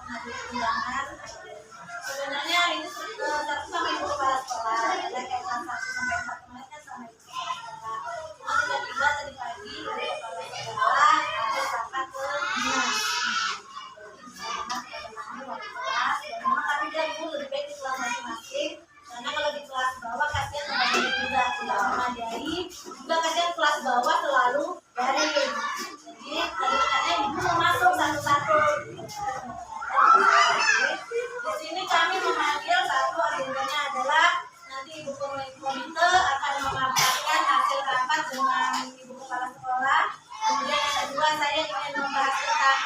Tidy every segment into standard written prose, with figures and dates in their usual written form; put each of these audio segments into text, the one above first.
menghadiri undangan. Sebenarnya ini satu sama ibu kepala sekolah, ada kayak kelas 1 sampai 4 kemarin kan sama ibu kepala sekolah. Cuma tiba-tiba tadi pagi ibu kepala sekolah ada rapat ke dinas. Memang kami dan ibu lebih baik di kelas masing-masing, karena kalau di kelas bawah kasihan teman-teman juga tidak memadai, juga kasihan kelas bawah selalu daring. Jadi kadang-kadang ibu mau masuk satu-satu. Di sini kami memanggil satu agendanya adalah nanti ibu komite akan memaparkan hasil rapat dengan ibu kepala sekolah. Kemudian yang kedua saya ingin membahas tentang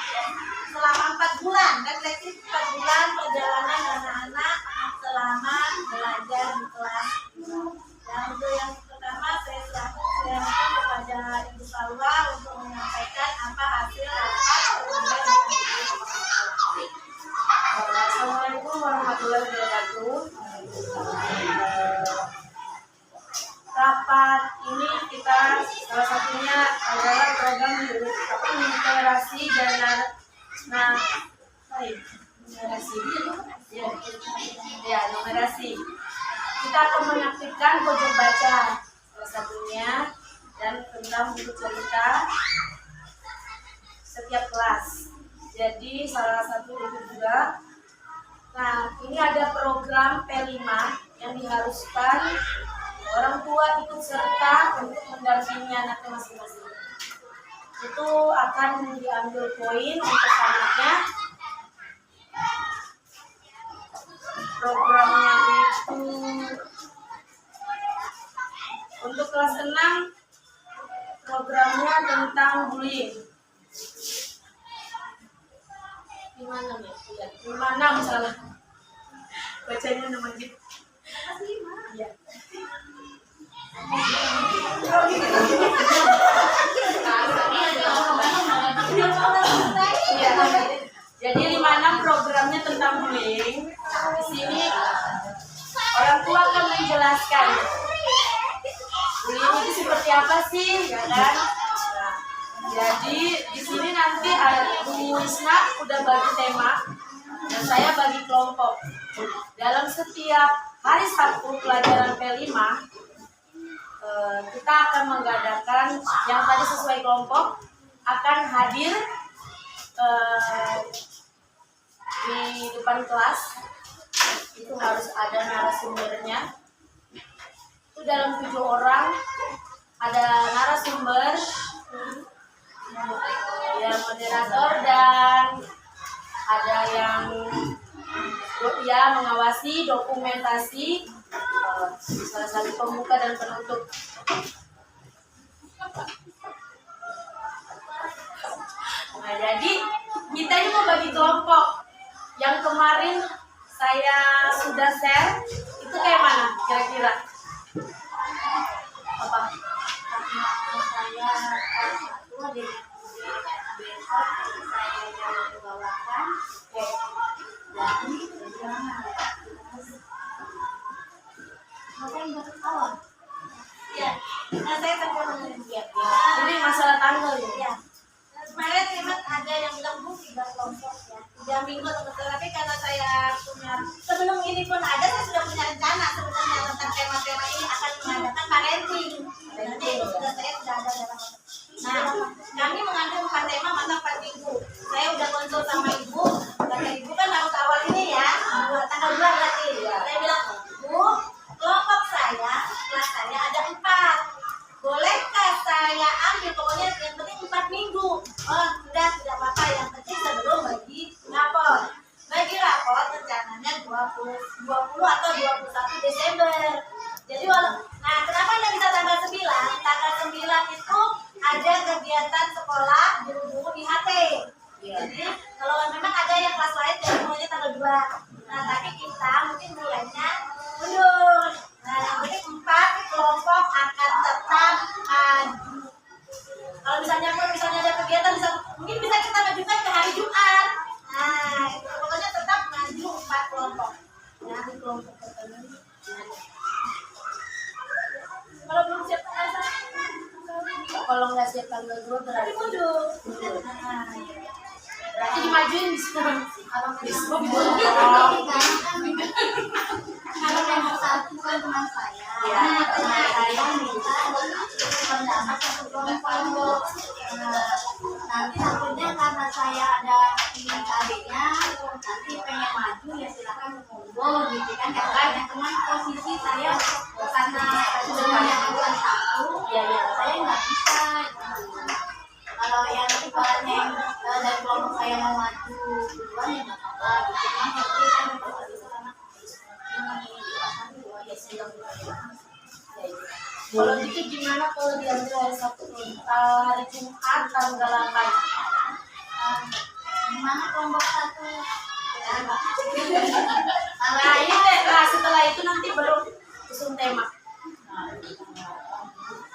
selama 4 bulan, refleksi 4 bulan perjalanan anak-anak selama belajar di kelas. Dan untuk yang pertama saya serahkan kepada Ibu Salwa untuk menyampaikan apa hasil rapat. Assalamualaikum warahmatullahi wabarakatuh. Rapat ini kita salah satunya adalah program literasi dan numerasi. Kita akan mengaktifkan pojok baca salah satunya dan tentang buku cerita setiap kelas. Jadi salah satu itu juga. Nah, ini ada program P5 yang diharuskan orang tua ikut serta untuk mendampingi anaknya masing-masing. Itu akan diambil poin untuk anaknya. Programnya itu untuk kelas 6, programnya tentang bullying. 56 ya? 56 salah. Bacanya nama gitu. Iya. Jadi 56 programnya tentang bullying. Di sini orang tua akan menjelaskan bullying itu seperti apa sih, ya kan? Nah, jadi di sini nanti Bu Wisna udah bagi tema dan saya bagi kelompok. Dalam setiap hari Sabtu pelajaran P5 kita akan mengadakan yang tadi sesuai kelompok akan hadir di depan kelas. Itu harus ada narasumbernya. Itu dalam 7 orang ada narasumber, yang moderator, dan ada yang mengawasi dokumentasi, salah satu pembuka dan penutup. Nah, jadi kita ini mau bagi kelompok. Yang kemarin saya sudah share, itu kayak mana kira-kira? Apa? Saya besok saya yang membawakan jadi ngapain baru awal? Ya, nah saya terkena ya. Ini masalah tanggal ya? Kemarin memang ada yang bilang Bu 3 kelompok ya, 3 minggu atau betul, tapi karena saya punya sebelum ini pun ada, saya sudah punya rencana sebenarnya tentang tema-tema ini akan mengadakan parenting. Nanti sudah saya sudah ada dalam. Nah, kami mengambil 4 tema mata 4 minggu. Saya udah konsul sama ibu, kata ibu kan harus awal ini ya, tanggal 2 berarti. Saya bilang, Bu, kelompok saya, kelas saya ada 4. Bolehkah saya ambil, pokoknya yang penting 4 minggu. Oh, sudah, tidak apa-apa, yang penting sebelum bagi rapor. Bagi rapor rencananya 20 atau 21 Desember. Jadi nah kenapa nggak bisa tanggal 9? Tanggal 9 itu ada kegiatan sekolah guru-guru di HT. Jadi kalau memang ada yang kelas lain jadi maunya tanggal 2. Nah tapi kita mungkin mulainya mundur. Nah yang penting 4 kelompok akan tetap maju. Kalau misalnya ada kegiatan mungkin bisa kita majukan ke hari Jumat. Nah pokoknya tetap maju 4 kelompok. Nah di kelompok tertentu. Kalau belum siap tanggal 1, Kalau nggak siap tanggal 2 berarti mundur. berarti dimajuin. Kalau Facebook memang kalau memang satu kan teman saya. Ya. Teman saya minta pendapat satu kelompok. Nanti takutnya karena saya ada ingin adiknya, nanti pengen maju ya silakan monggo gitu kan. Karena teman posisi saya karena sudah menyatakan satu, ya saya nggak bisa. Kalau yang ibaratnya dari kelompok saya mau maju duluan ya nggak apa-apa. Gitu kan ngerti kan Kalau gitu gimana kalau diambil hari Sabtu, hari Jumat tanggal 8? Gimana kelompok satu? Nah ini deh, nah setelah itu nanti baru susun tema.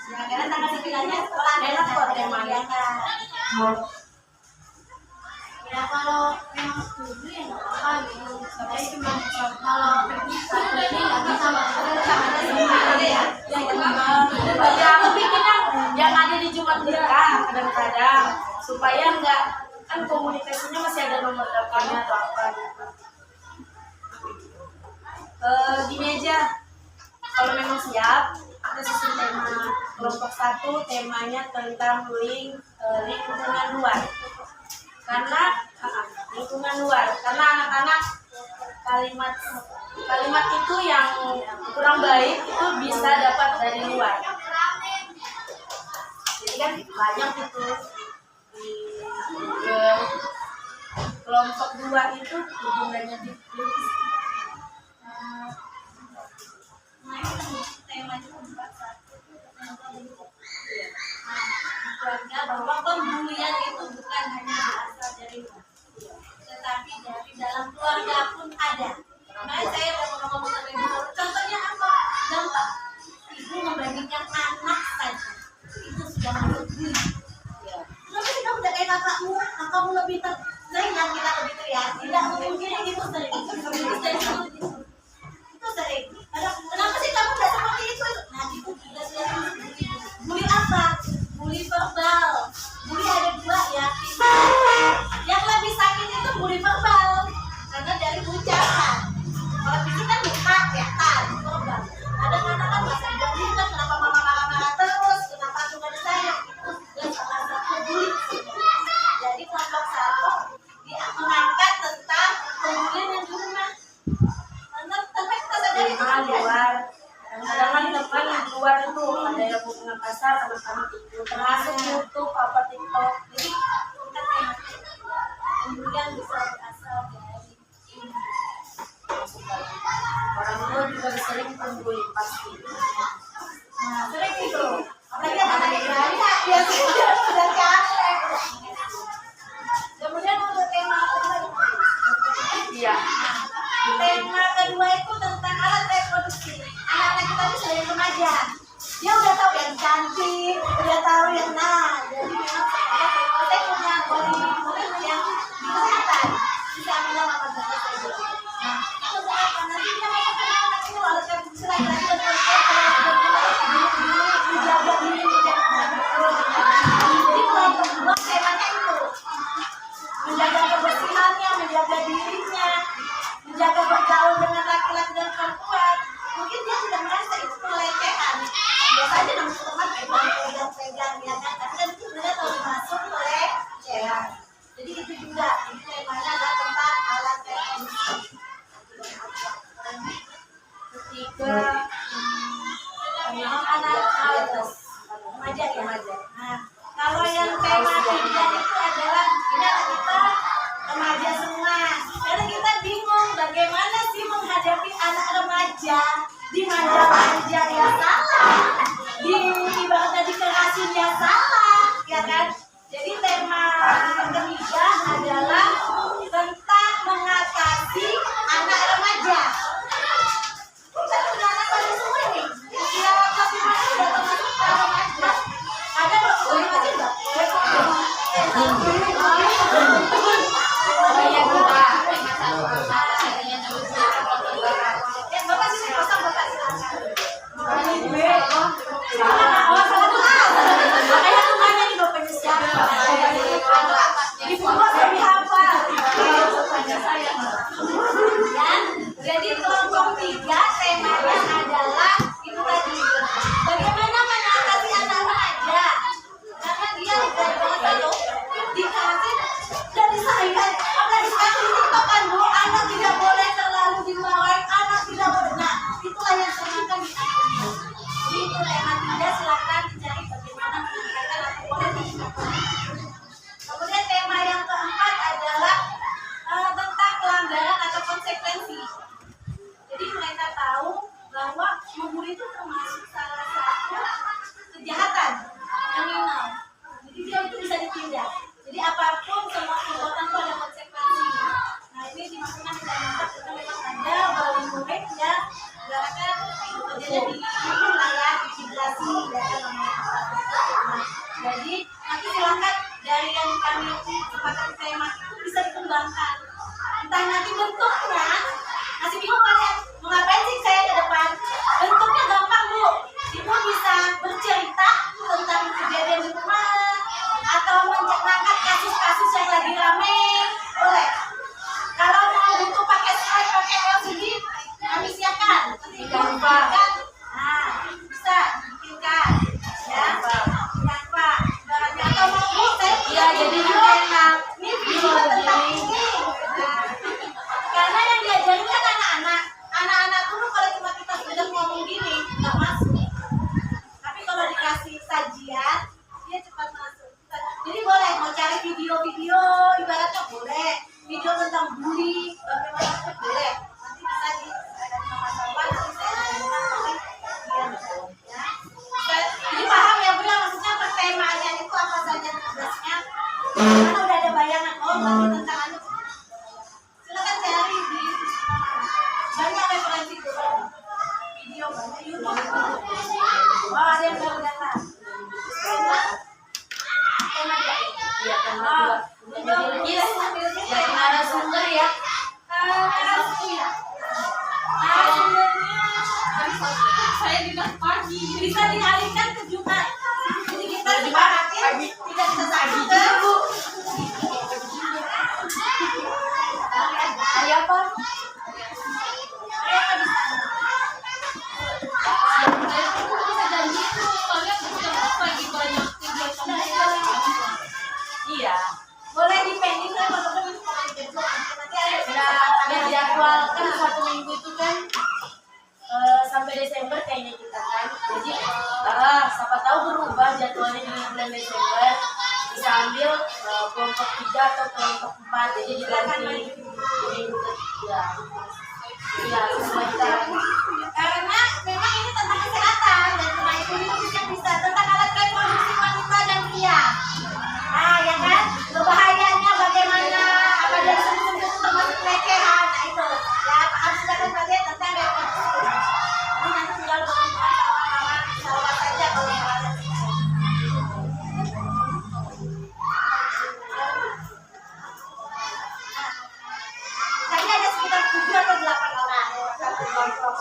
Ya karena tanggal 9-nya sekolah Enak kok temanya. Ya kalau memang setuju ya nggak apa-apa gitu. Tapi cuma kalau satu ini nggak bisa maksudnya ada semua ya. Ya aku bikin yang ada di Jumat berkah kadang-kadang supaya enggak kan komunikasinya masih ada nomor teleponnya atau apa gitu. Gini aja, kalau memang siap kita susun tema kelompok 1 temanya tentang lingkungan luar. Karena lingkungan luar, karena anak-anak kalimat itu yang kurang baik itu bisa dapat dari luar. Jadi kan banyak itu di kelompok 2 itu hubungannya di Nah itu temanya membuat satu keluarga bahwa pembulian itu bukan hanya berasal dari luar, tetapi dari dalam keluarga pun ada. Nah saya udah ngomong sama ibu, contohnya apa? Gampang, ibu membandingkan anak saja itu sudah masuk bully. Tapi kamu udah kayak kakakmu lebih yang kita begitu ya, tidak mungkin itu sering. Itu sering. Kenapa sih kamu nggak seperti itu? Nah itu juga sudah bully apa? Bully verbal. Bully ada 2 ya. Yang lebih sakit itu bully verbal karena dari ucapan. Kalau fisik kan muka kelihatan verbal. Ada katakan bahasa Indonesia kan kenapa mama marah-marah terus? Kenapa aku nggak ada saya? Itu salah satu bully. Jadi kelompok 1 dia mengangkat tentang pembulian yang di rumah. Tapi kita sadari itu teman ada. luar. Kadang-kadang teman di luar itu ada yang hubungan pasar anak-anak itu termasuk YouTube apa TikTok. Jadi kita pembulian bisa berasal dari Orang tua juga sering membuli pasti. nah sering itu. Apalagi anak-anak banyak biasanya sudah capek. Kemudian untuk tema Iya. tema kedua itu tentang alat reproduksi. Anak-anak kita itu sudah yang remaja. Dia udah tahu yang cantik, udah tahu yang jadi memang saya punya body yang di kesehatan bisa ambil apa saja. Nah, itu apa? Nanti dia mau kenal anak itu alat reproduksi laki-laki dan perempuan dijaga diri jadi kelompok 2 temanya itu menjaga kebersihannya, menjaga dirinya, menjaga bergaul dengan laki-laki dan perempuan. Mungkin dia tidak merasa itu pelecehan. Biasa aja nama teman pegang ya kan, tapi kan itu sudah termasuk pelecehan. Jadi itu juga ini temanya adalah tentang alat reproduksi. Ketiga, anak remaja ya. Nah, kalau yang tema 3 itu adalah ini anak kita remaja semua. Karena kita bingung bagaimana sih menghadapi anak remaja, dimanja-manja ya salah, ibaratnya dikerasin ya salah, ya kan? Jadi tema ketiga adalah tentang mengatasi anak remaja. Kita sudah anak remaja semua nih. Usia kelas 5 sudah termasuk remaja. Ada remaja enggak? Bapak sini kosong, Bapak silakan. konsekuensi. Jadi mereka tahu bahwa membuli itu termasuk salah satu kejahatan kriminal. Jadi dia itu bisa ditindak. Jadi apapun semua perbuatan itu ada konsekuensinya. Nah ini dimaksudkan tidak dapat itu memang ada wali murid yang ibaratnya kerja di wilayah imigrasi dan nah, jadi nanti silakan dari yang kami sepakati tema itu bisa dikembangkan. Entah nanti bentuknya masih bingung kalian mau ngapain sih saya ke depan. Bentuknya gampang Bu, Ibu bisa bercerita tentang kejadian di rumah atau mengangkat kasus-kasus yang lagi rame, boleh. Kalau mau butuh pakai slide, pakai LCD, kami siapkan. Gampang. Nah, bisa bikinkan, ya. Gampang. Ibaratnya atau mau Bu, saya Iya, jadi enak. ini video tentang ini. Nah, karena yang diajarin kan anak-anak. Anak-anak dulu kalau cuma kita sudah ngomong gini, nggak masuk. Tapi kalau dikasih sajian, dia cepat masuk. Jadi boleh mau cari video-video, ibaratnya boleh. Video tentang bully, bagaimana pun boleh. Nanti bisa di ada nama-nama, nanti saya ajarkan oleh kalian, ya. Jadi paham ya Bu ya, maksudnya pertemaannya itu apa saja tugasnya? Karena udah ada bayangan, oh berarti tentang anu. Silakan cari di banyak referensi tuh, video banyak YouTube. Oh ada yang baru datang. Iya, kan juga. Yes, jadi narasumber ya. Saya tidak pagi bisa dialihkan ke Jumat. Jadi kita sepakatin tidak bisa sakit ke Bu. Hari apa? Iya. Boleh dipending kan teman-teman sekolah besok nanti ada Udah dijadwalkan 1 minggu itu kan sampai Desember kayaknya kita kan. Jadi siapa tahu berubah jadwalnya di bulan Desember. Bisa ambil kelompok 3 atau kelompok 4. Jadi diganti di minggu ketiga. Iya, sesuaikan. karena memang ini tentang kesehatan dan cuma itu bisa tentang alat reproduksi wanita dan pria. Nah ya kan berbahayanya bagaimana apa dari sebelum termasuk pelecehan. Nah itu ya paham sudah kan tadi tentang reproduksi. Ini nanti tinggal berhubungan sama sama saja kalau yang ada. Tadi ada sekitar 7 atau 8 orang satu kelompok.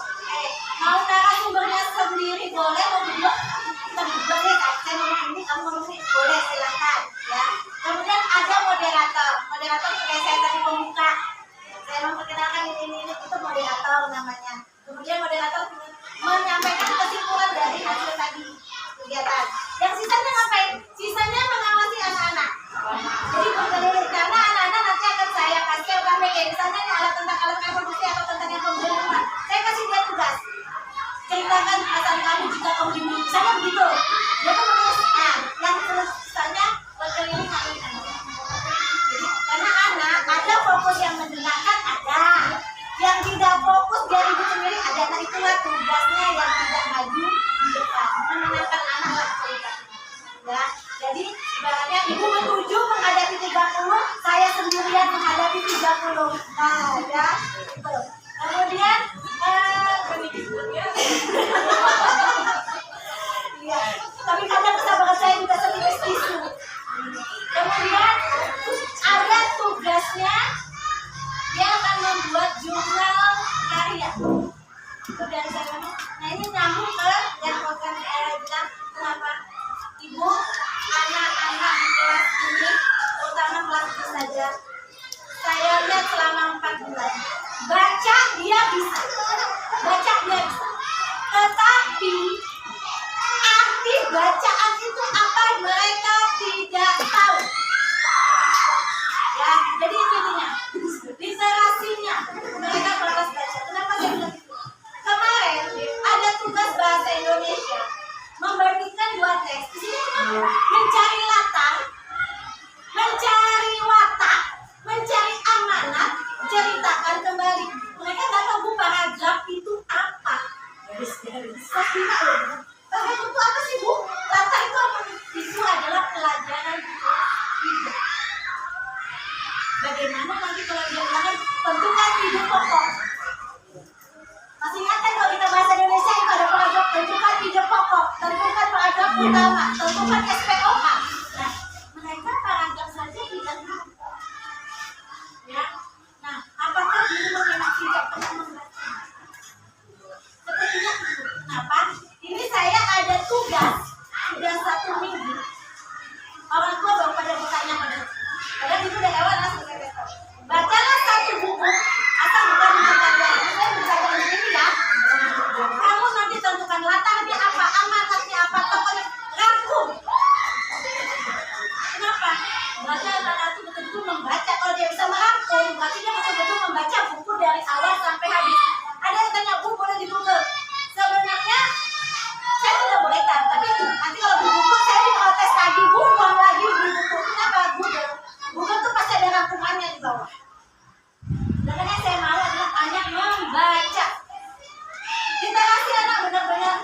Mau narasumbernya sendiri boleh, mau berdua kita berdua deh. Saya ngomong ini, kamu ngomong ini, boleh silakan ya. Kemudian ada moderator, moderator kayak saya tadi pembuka. Saya memperkenalkan ini itu moderator namanya. Kemudian moderator menyampaikan kesimpulan dari hasil tadi kegiatan. Yang sisanya ngapain? Sisanya mengawasi anak-anak. Jadi berkeliling karena anak-anak nanti akan saya kasih kami kayak misalnya nih, tentang alat reproduksi atau tentang yang pemberian rumah. Saya kasih dia tugas. Ceritakan perasaan kamu jika kamu dibunuh. Misalnya begitu. Dia tuh menulis, yang tulisannya berkeliling ngawin anak. Jadi karena anak ada fokus yang mendengarkan ada, yang tidak fokus dia ribut sendiri ada. Nah itulah tugasnya yang tidak maju di depan, mendengarkan anak lah cerita. Ya, jadi ibaratnya ibu bertujuh menghadapi 30, saya sendirian menghadapi 30. Nah, ya, gitu. Kemudian iya, tapi kadang kesabaran saya juga sedikit tisu. Kemudian ada tugasnya dia akan membuat jurnal karya. Sudah saya ngomong, nah ini nyambung ke yang akan bilang kenapa ibu anak-anak di kelas ini, terutama kelas ini saja, saya lihat selama 4 bulan baca dia bisa, tetapi arti bacaan itu apa mereka tidak tahu. Ya, jadi intinya literasinya mereka batas baca. Kenapa saya bilang itu? Kemarin ada tugas bahasa Indonesia membandingkan 2 teks. Di sini cuma mencari latar, mencari watak, mencari amanat, ceritakan kembali. Mereka betul-betul membaca buku dari awal sampai habis. Ada yang tanya, Bu, boleh di Google? Sebenarnya saya tidak boleh kan, tapi nanti kalau di buku saya diprotes lagi, Bu, ulang lagi di buku. Kenapa Google? Google tuh pasti ada rangkumannya di bawah. Makanya saya mau adalah anak membaca. Kita kasih anak benar-benar.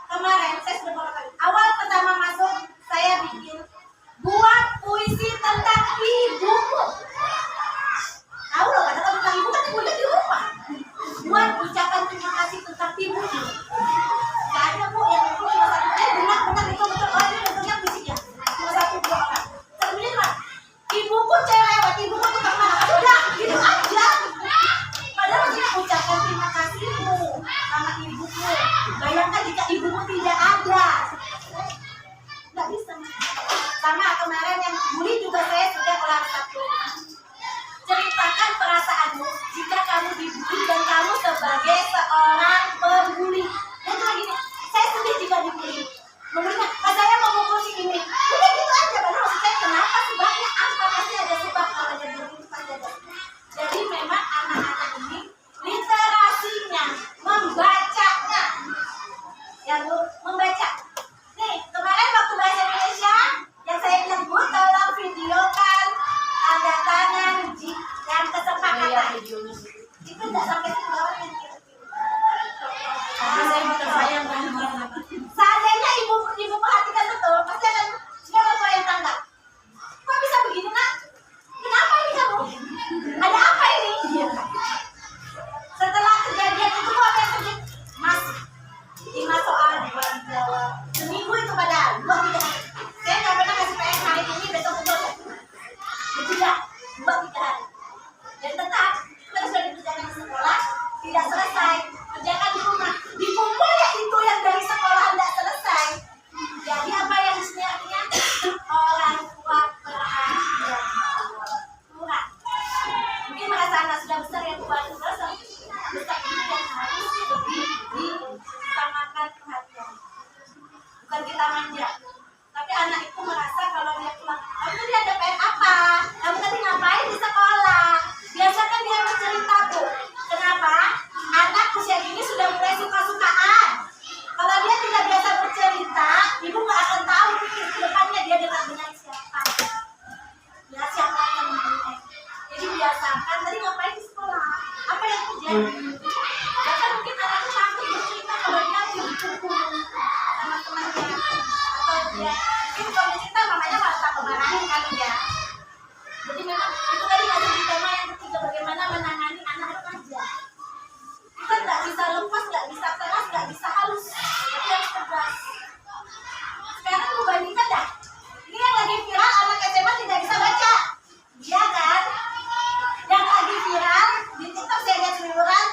Kemarin saya sudah beberapa kali. Awal pertama masuk saya bikin buat puisi tentang ibuku. Tahu loh, kata tentang ibu kan ibunya di rumah. Buat ucapan terima kasih tentang ibuku. Gak ada Bu yang itu cuma satu. Benar-benar itu betul. Oh ini bentuknya puisinya. Cuma satu dua orang. Terus Pak, ibuku cerewet, ibuku tukang marah. Udah, gitu aja. Padahal dia ucapkan terima kasihmu sama ibuku. Bayangkan jika ibumu tidak ada. Nggak bisa. Sama kemarin yang bully juga saya sudah ulang satu. Ceritakan perasaanmu jika kamu dibully dan kamu sebagai seorang pembuli. Dan cuma gini, saya sedih jika dibully. Memberinya, pas saya mau mukul si ini. Udah gitu aja, padahal maksud saya kenapa sebabnya apa, pasti ada sebab kalau dia bully itu pasti ada. Jadi memang anak-anak ini literasinya, membacanya, ya Bu, membaca. Nih, kemarin waktu bahasa Indonesia, yang saya bilang, Bu, tolong videokan tanda tangan yang kesepakatan. Itu tidak sampai sebulan yang Saya mau terbayang kan orang-orang. seandainya ibu perhatikan betul, pasti akan semua yang tanggap. Kok bisa begini nak? Kenapa ini kamu? Ada apa ini? Setelah kejadian itu kok apa yang terjadi? Mas, 5 soal buat dijawab. Seminggu itu padahal, 2-3 hari. Saya nggak pernah kasih PR hari ini, besok betul. Tidak, 2-3 hari. Dan tetap, kita sudah dikerjakan di sekolah, tidak selesai. Kerjakan di rumah. Dikumpul ya itu yang dari sekolah tidak selesai. Jadi apa yang disini artinya? Orang tua perhatian. Kurang. Mungkin merasa anak sudah besar yang tua itu besar ini yang harus lebih diutamakan perhatian. Bukan kita manja. Tapi anak itu merasa kalau dia pulang, kamu tadi ada PR apa? Kamu tadi ngapain di sekolah? Biasakan dia bercerita Bu. Kenapa? Anak usia ini sudah mulai suka-sukaan. Kalau dia tidak biasa bercerita, ibu nggak akan tahu ke depannya dia dengan siapa. Ya siapa yang membunuh. Jadi biasakan tadi ngapain di sekolah? Apa yang terjadi? Bahkan mungkin anaknya takut bercerita kalau dia dipukul sama temannya. Atau dia mungkin kalau bercerita mamanya malah tak kemarahin kan ya. Jadi memang itu tadi ada di tema yang ketiga, bagaimana menangani anak remaja. Kita nggak bisa lepas, nggak bisa keras, nggak bisa halus, tapi harus tegas. Sekarang lu bandingkan dah, ini yang lagi viral anak SMA tidak bisa baca, iya kan? Yang lagi viral di TikTok saya lihat seliweran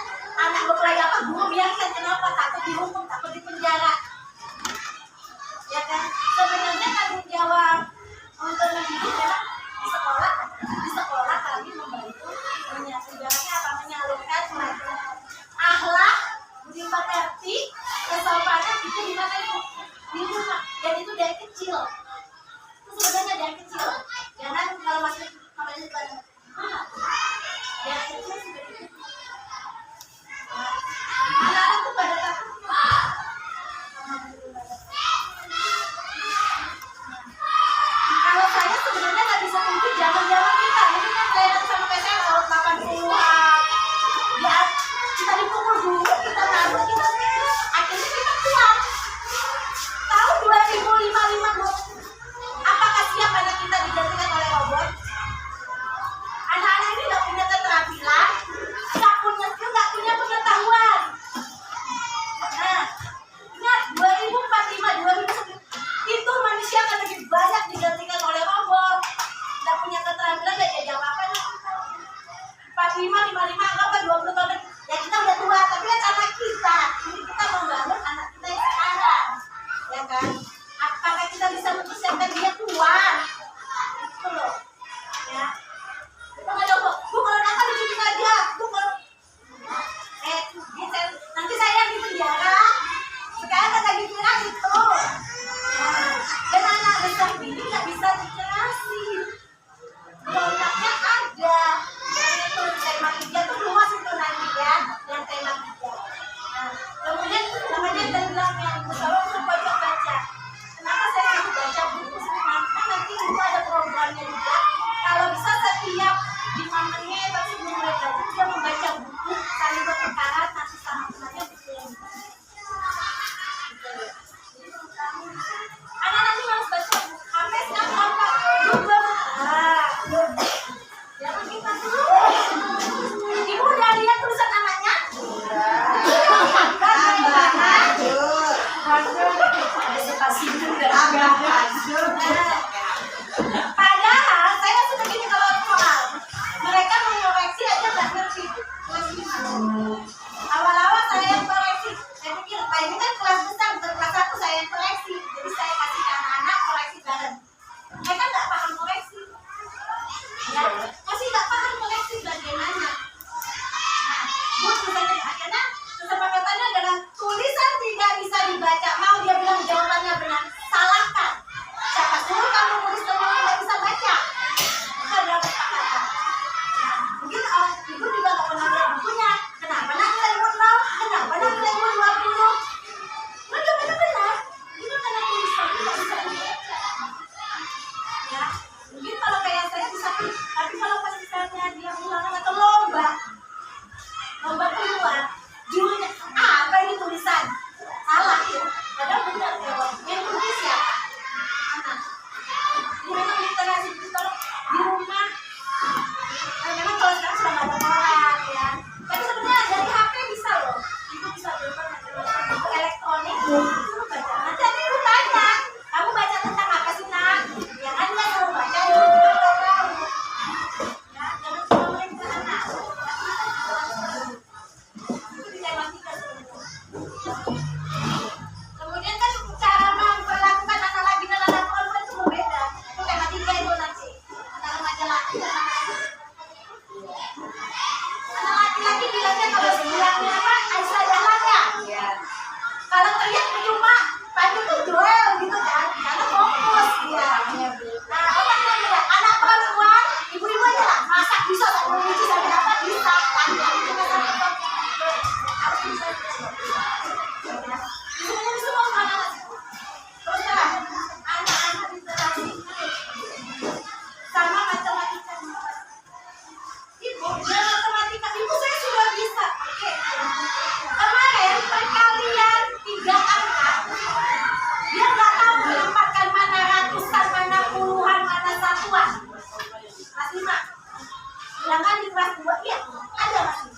Sedangkan di kelas 2 iya ada masih.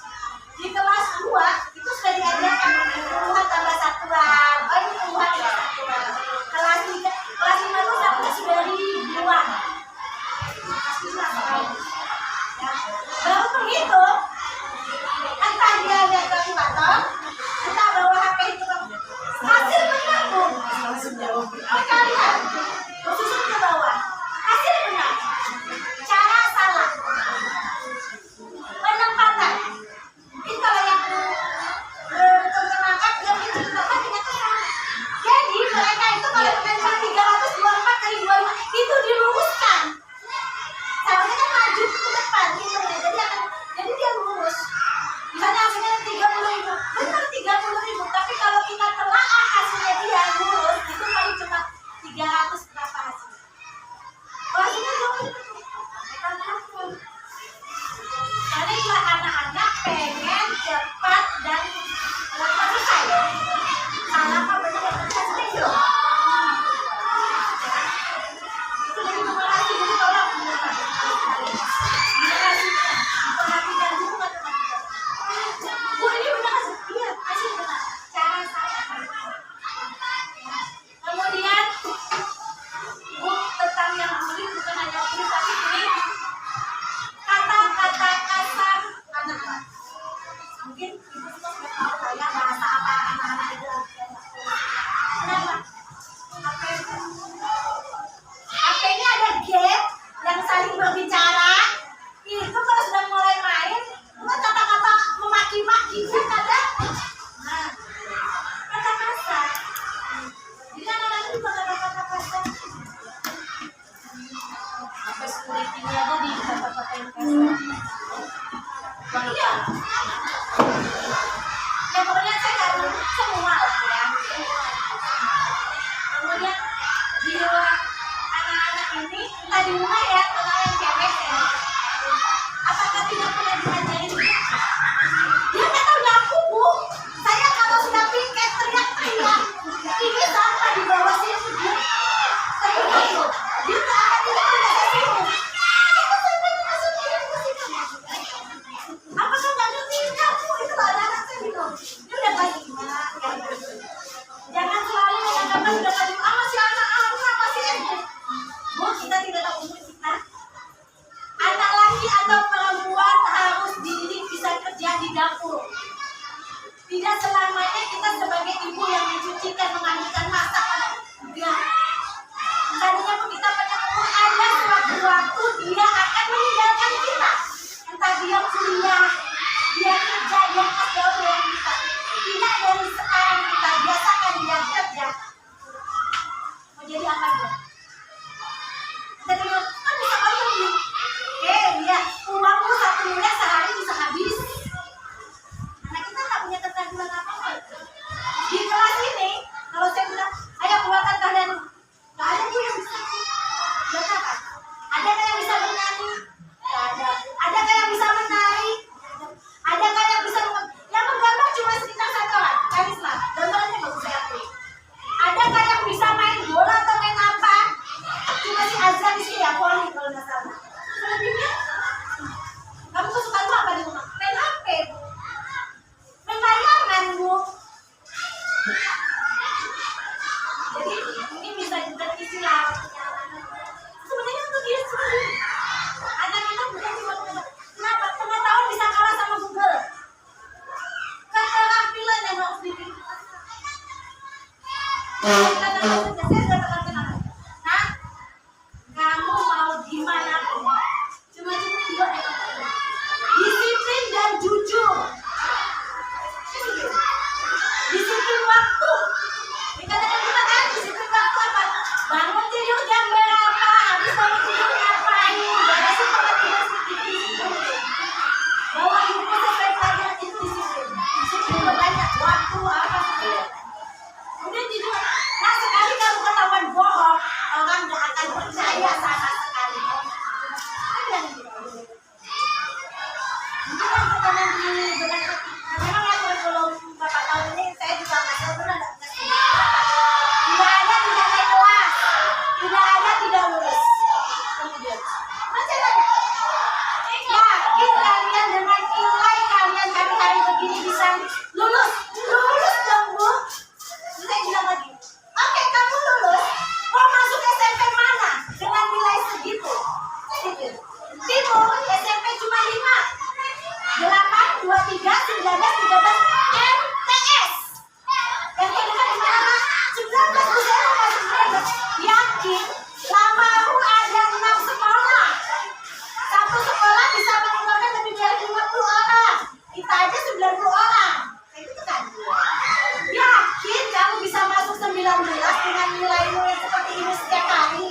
Di kelas 2 itu sudah diajarkan puluhan tambah satuan. Oh ini puluhan tambah satuan. Kelas 3, kelas 5 itu sudah ribuan. Masih sekali. Ya. Baru menghitung. Entah dia lihat kalkulator, entah bawa HP itu hasil benar bu. Kalian susun ke bawah. Hasil benar. Cara salah. Penempatan. Ini kalau yang terkenalkan yang ditempatkan ternyata salah. Jadi mereka itu kalau menempatkan 324 kali 25 itu diluruskan. Seharusnya kan maju ke depan gitu ya. Jadi dia lurus. Misalnya hasilnya 30.000, benar 30.000. Tapi kalau kita telaah hasilnya dia lurus, itu paling cuma 300 berapa hasilnya. Hasilnya jauh lebih kecil. Karena itulah anak-anak pengen cepat dan selesai. Salah apa benar yang hasilnya itu. Itu dari numerasi dulu tolong numerasi. Perhatikan dulu matematika. Bu ini benar hasil? Iya, hasil benar. Cara saya. Kemudian bu tentang yang sulit bukan hanya sulit tapi ini kata-kata kasar anak-anak. Mungkin ibu sudah tahu lah ya bahasa apa anak-anak itu. Kenapa? HP ini ada game yang saling berbicara. Itu kalau sudah mulai main, bukan kata-kata memaki-maki, kan ada. Nah, kata kasar. Jadi anak-anak itu juga kata-kata kasar. Sampai security-nya aja di kata-katain kasar. Iya. Ya pokoknya saya nggak tahu semua lah ya. Kemudian di luar anak-anak ini, entah di rumah ya, kalau yang cewek ya. Apakah tidak pernah diajarin? Dia nggak tahu nyapu bu. Saya kalau sudah piket teriak-teriak, ini sampah di bawah sini dia. Saya tahu. Dia nggak akan tidak ada sini. Itu sampai masuk ke situ. Apakah nggak ngerti nyapu itu anak-anak saya bilang. Dia udah balik. Jangan selalu mengatakan sudah balik. Masih anak-anak masih SD. Bu kita tidak tahu umur kita. Anak laki atau perempuan harus dididik bisa kerja di dapur. Tidak selamanya kita sebagai ibu yang mencucikan, mengambilkan masak. Enggak. Tadinya pun kita pernah ngomong ada suatu dia akan meninggalkan kita. Entah dia kuliah, dia kerja, dia jauh dari kita. Tidak dari sekarang kita biasakan dia kerja. Mau jadi apa dia? Kita bilang, kan bisa aja nih. Lihat, uangmu 1 miliar sehari bisa habis. Anak kita tak punya keterampilan apa-apa. Di kelas ini, kalau saya bilang, ayo keluarkan kalian. Gak ada tuh yang bisa. Gak apa? Adakah yang bisa bernyanyi? Gak ada. Adakah yang bisa menari? Adakah yang bisa yang menggambar cuma sekitar 1 orang? Karisma, gambarnya bagus saya akui. Adakah yang bisa main bola atau main apa? Cuma si Azra di sini ya, poli kalau nggak salah. Selebihnya, kamu kesukaan apa di rumah? Main HP, Bu. Main layangan, Bu. Jadi ini bisa juga istilah. Sebenarnya untuk diri sendiri. Anak kita bukan cuma kenapa? Pengetahuan bisa kalah sama Google. Keterampilan yang harus dipilih. Saya sudah katakan apa? Nah, kamu mau gimana pun, cuma 2 disiplin dan jujur. Disiplin waktu. Dikatakan kita kan disiplin waktu apa? Bangun tidur jam berapa? Habis bangun tidur ngapain? Beresin tempat tidur sedikit. Bawa buku sampai pelajaran itu disiplin. Disiplin banyak waktu apa saja. Kemudian jujur. Nah sekali kamu ketahuan bohong, orang nggak akan percaya sama sekali. Ada yang gitu. Mungkin kan pertanyaan di benar. Memang ya kurikulum Bapak tahun ini saya juga nggak tahu benar nggak ngerti. Tidak ada tidak naik kelas, tidak ada tidak lulus. Kemudian macam mana? Ya kita MTS. Yang terdekat di mana? 19 usia masih 19. Yakin lama aku ada 6 sekolah. Satu sekolah bisa mengeluarkan lebih dari 50 orang. Kita aja 90 orang. Kayak gitu kan? Yakin kamu bisa masuk 19 dengan nilai-nilai seperti ini setiap hari?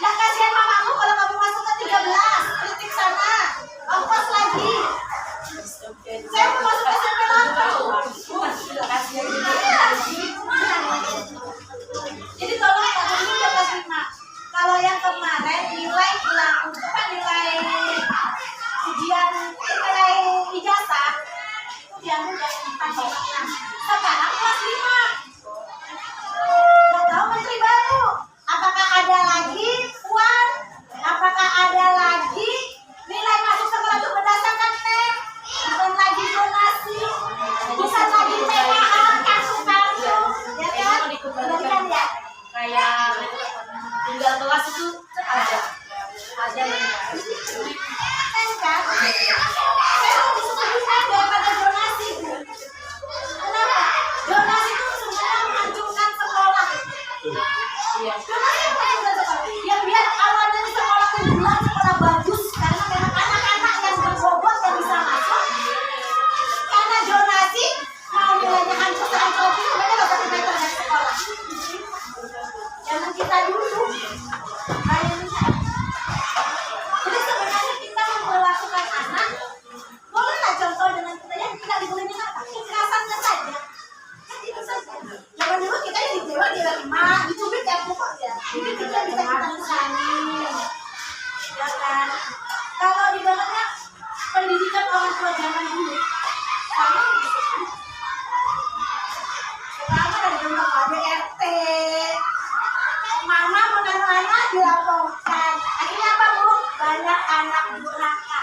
Nggak kasihan mamamu kalau kamu masuk ke 13, kritik sana, ongkos lagi. Saya mau masuk SMP 8. Jadi tolong Pak Guru ya kelas 5. Kalau yang kemarin nilai hilang, nilai ujian, nilai ijazah itu diambil dari 4 ke 6. Sekarang kelas 5. Nggak tahu menteri baru. Apakah ada lagi uang? Apakah ada lagi nilai masuk sekolah itu berdasarkan NEM? Bukan lagi donasi, bukan lagi PKH, kartu-kartu, ya kan? Berikan ya. Kayak tinggal kelas itu ada Kan? Saya lebih suka bisa daripada donasi. Kenapa? Donasi itu sebenarnya menghancurkan sekolah. iya. Donasi itu menghancurkan sekolah. Yang biar awalnya di sekolah unggulan, sekolah bagus, karena memang anak-anak yang berbobot yang bisa masuk. Karena donasi mau nilainya hancur itu mereka dapat meter dari sekolah. Jangan kita dulu. Jadi sebenarnya kita memperlakukan anak, bolehlah contoh dengan kita yang tidak dibolehin apa? Kekerasannya saja. Kan itu saja. Zaman dulu kita yang dijewer di rumah, dicubit ya pokok ya. Ini kita bisa kita kesani. Ya kan? Kalau ibaratnya pendidikan orang tua zaman dulu, sama pertama dari bentuk KDRT, mama mana-mana dilaporkan. Akhirnya apa Bu? Banyak anak durhaka.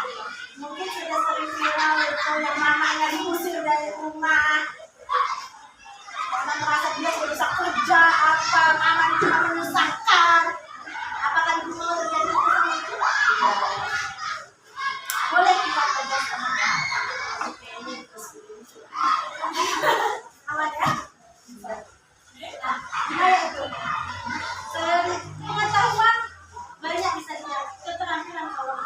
Mungkin sudah sering viral itu yang mamanya diusir dari rumah. Mama merasa dia sudah bisa kerja apa, mama cuma menyusahkan. Apakah ibu mau terjadi seperti itu? Boleh kita kerja sama. Aman ya? Nah, gimana itu? Pengetahuan banyak bisa dilihat, keterampilan kalau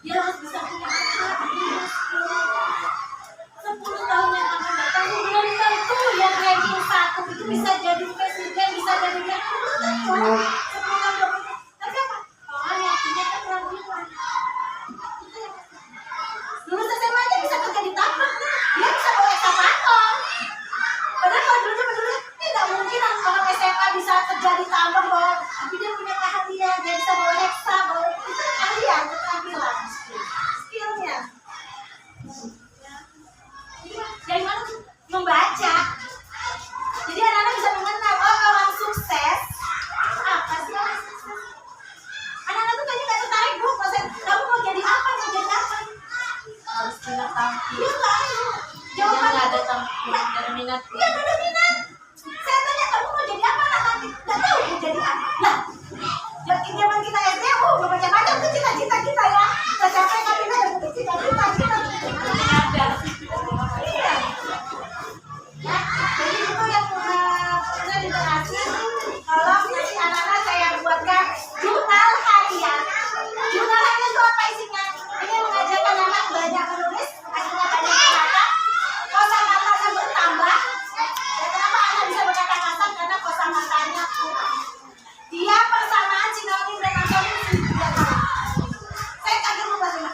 dia harus bisa punya keterampilan 10 tahun yang akan datang belum tentu yang ranking 1 itu bisa jadi presiden, bisa jadi menko, belum tentu 10 tahun 20 tahun. Tapi apa? Orang yang punya keterampilan lulus SMA aja bisa kerja di tambang, dia bisa bawa eskavator. Padahal kalau dulu tidak mungkin orang SMA bisa kerja di tambang bahwa tapi dia punya keahlian, dia bisa bawa heksa, bawa itu keahlian, keterampilan, skillnya. Dari mana tuh? Membaca. Jadi anak-anak bisa mengenal orang sukses apa sih orang sukses. Anak-anak tuh kayaknya nggak tertarik Bu, kamu mau jadi apa? Mau jadi apa? Harus punya tampil. Dia nggak ada. Jangan nggak ada tampil, nggak ada minat. Iya nggak ada minat. Saya tanya kamu mau jadi apa nanti? Nggak tahu mau jadi apa. Nah, zaman kita SD, macam-macam tuh cita-cita kita ya. Kita capek kan kita ada bukti cita-cita kita. Ada. Iya. Ya, jadi itu yang pernah diterasi. Tolong nanti anak-anak saya buatkan jurnal harian. Jurnal harian itu apa isinya? Ini mengajarkan anak banyak menulis, akhirnya banyak berkata. Kosakatanya bertambah. Dan kenapa anak bisa berkata kasar? Karena kosakatanya kurang. Dia persamaan sinonim dan antonim tidak tahu. Saya kaget lupa sih.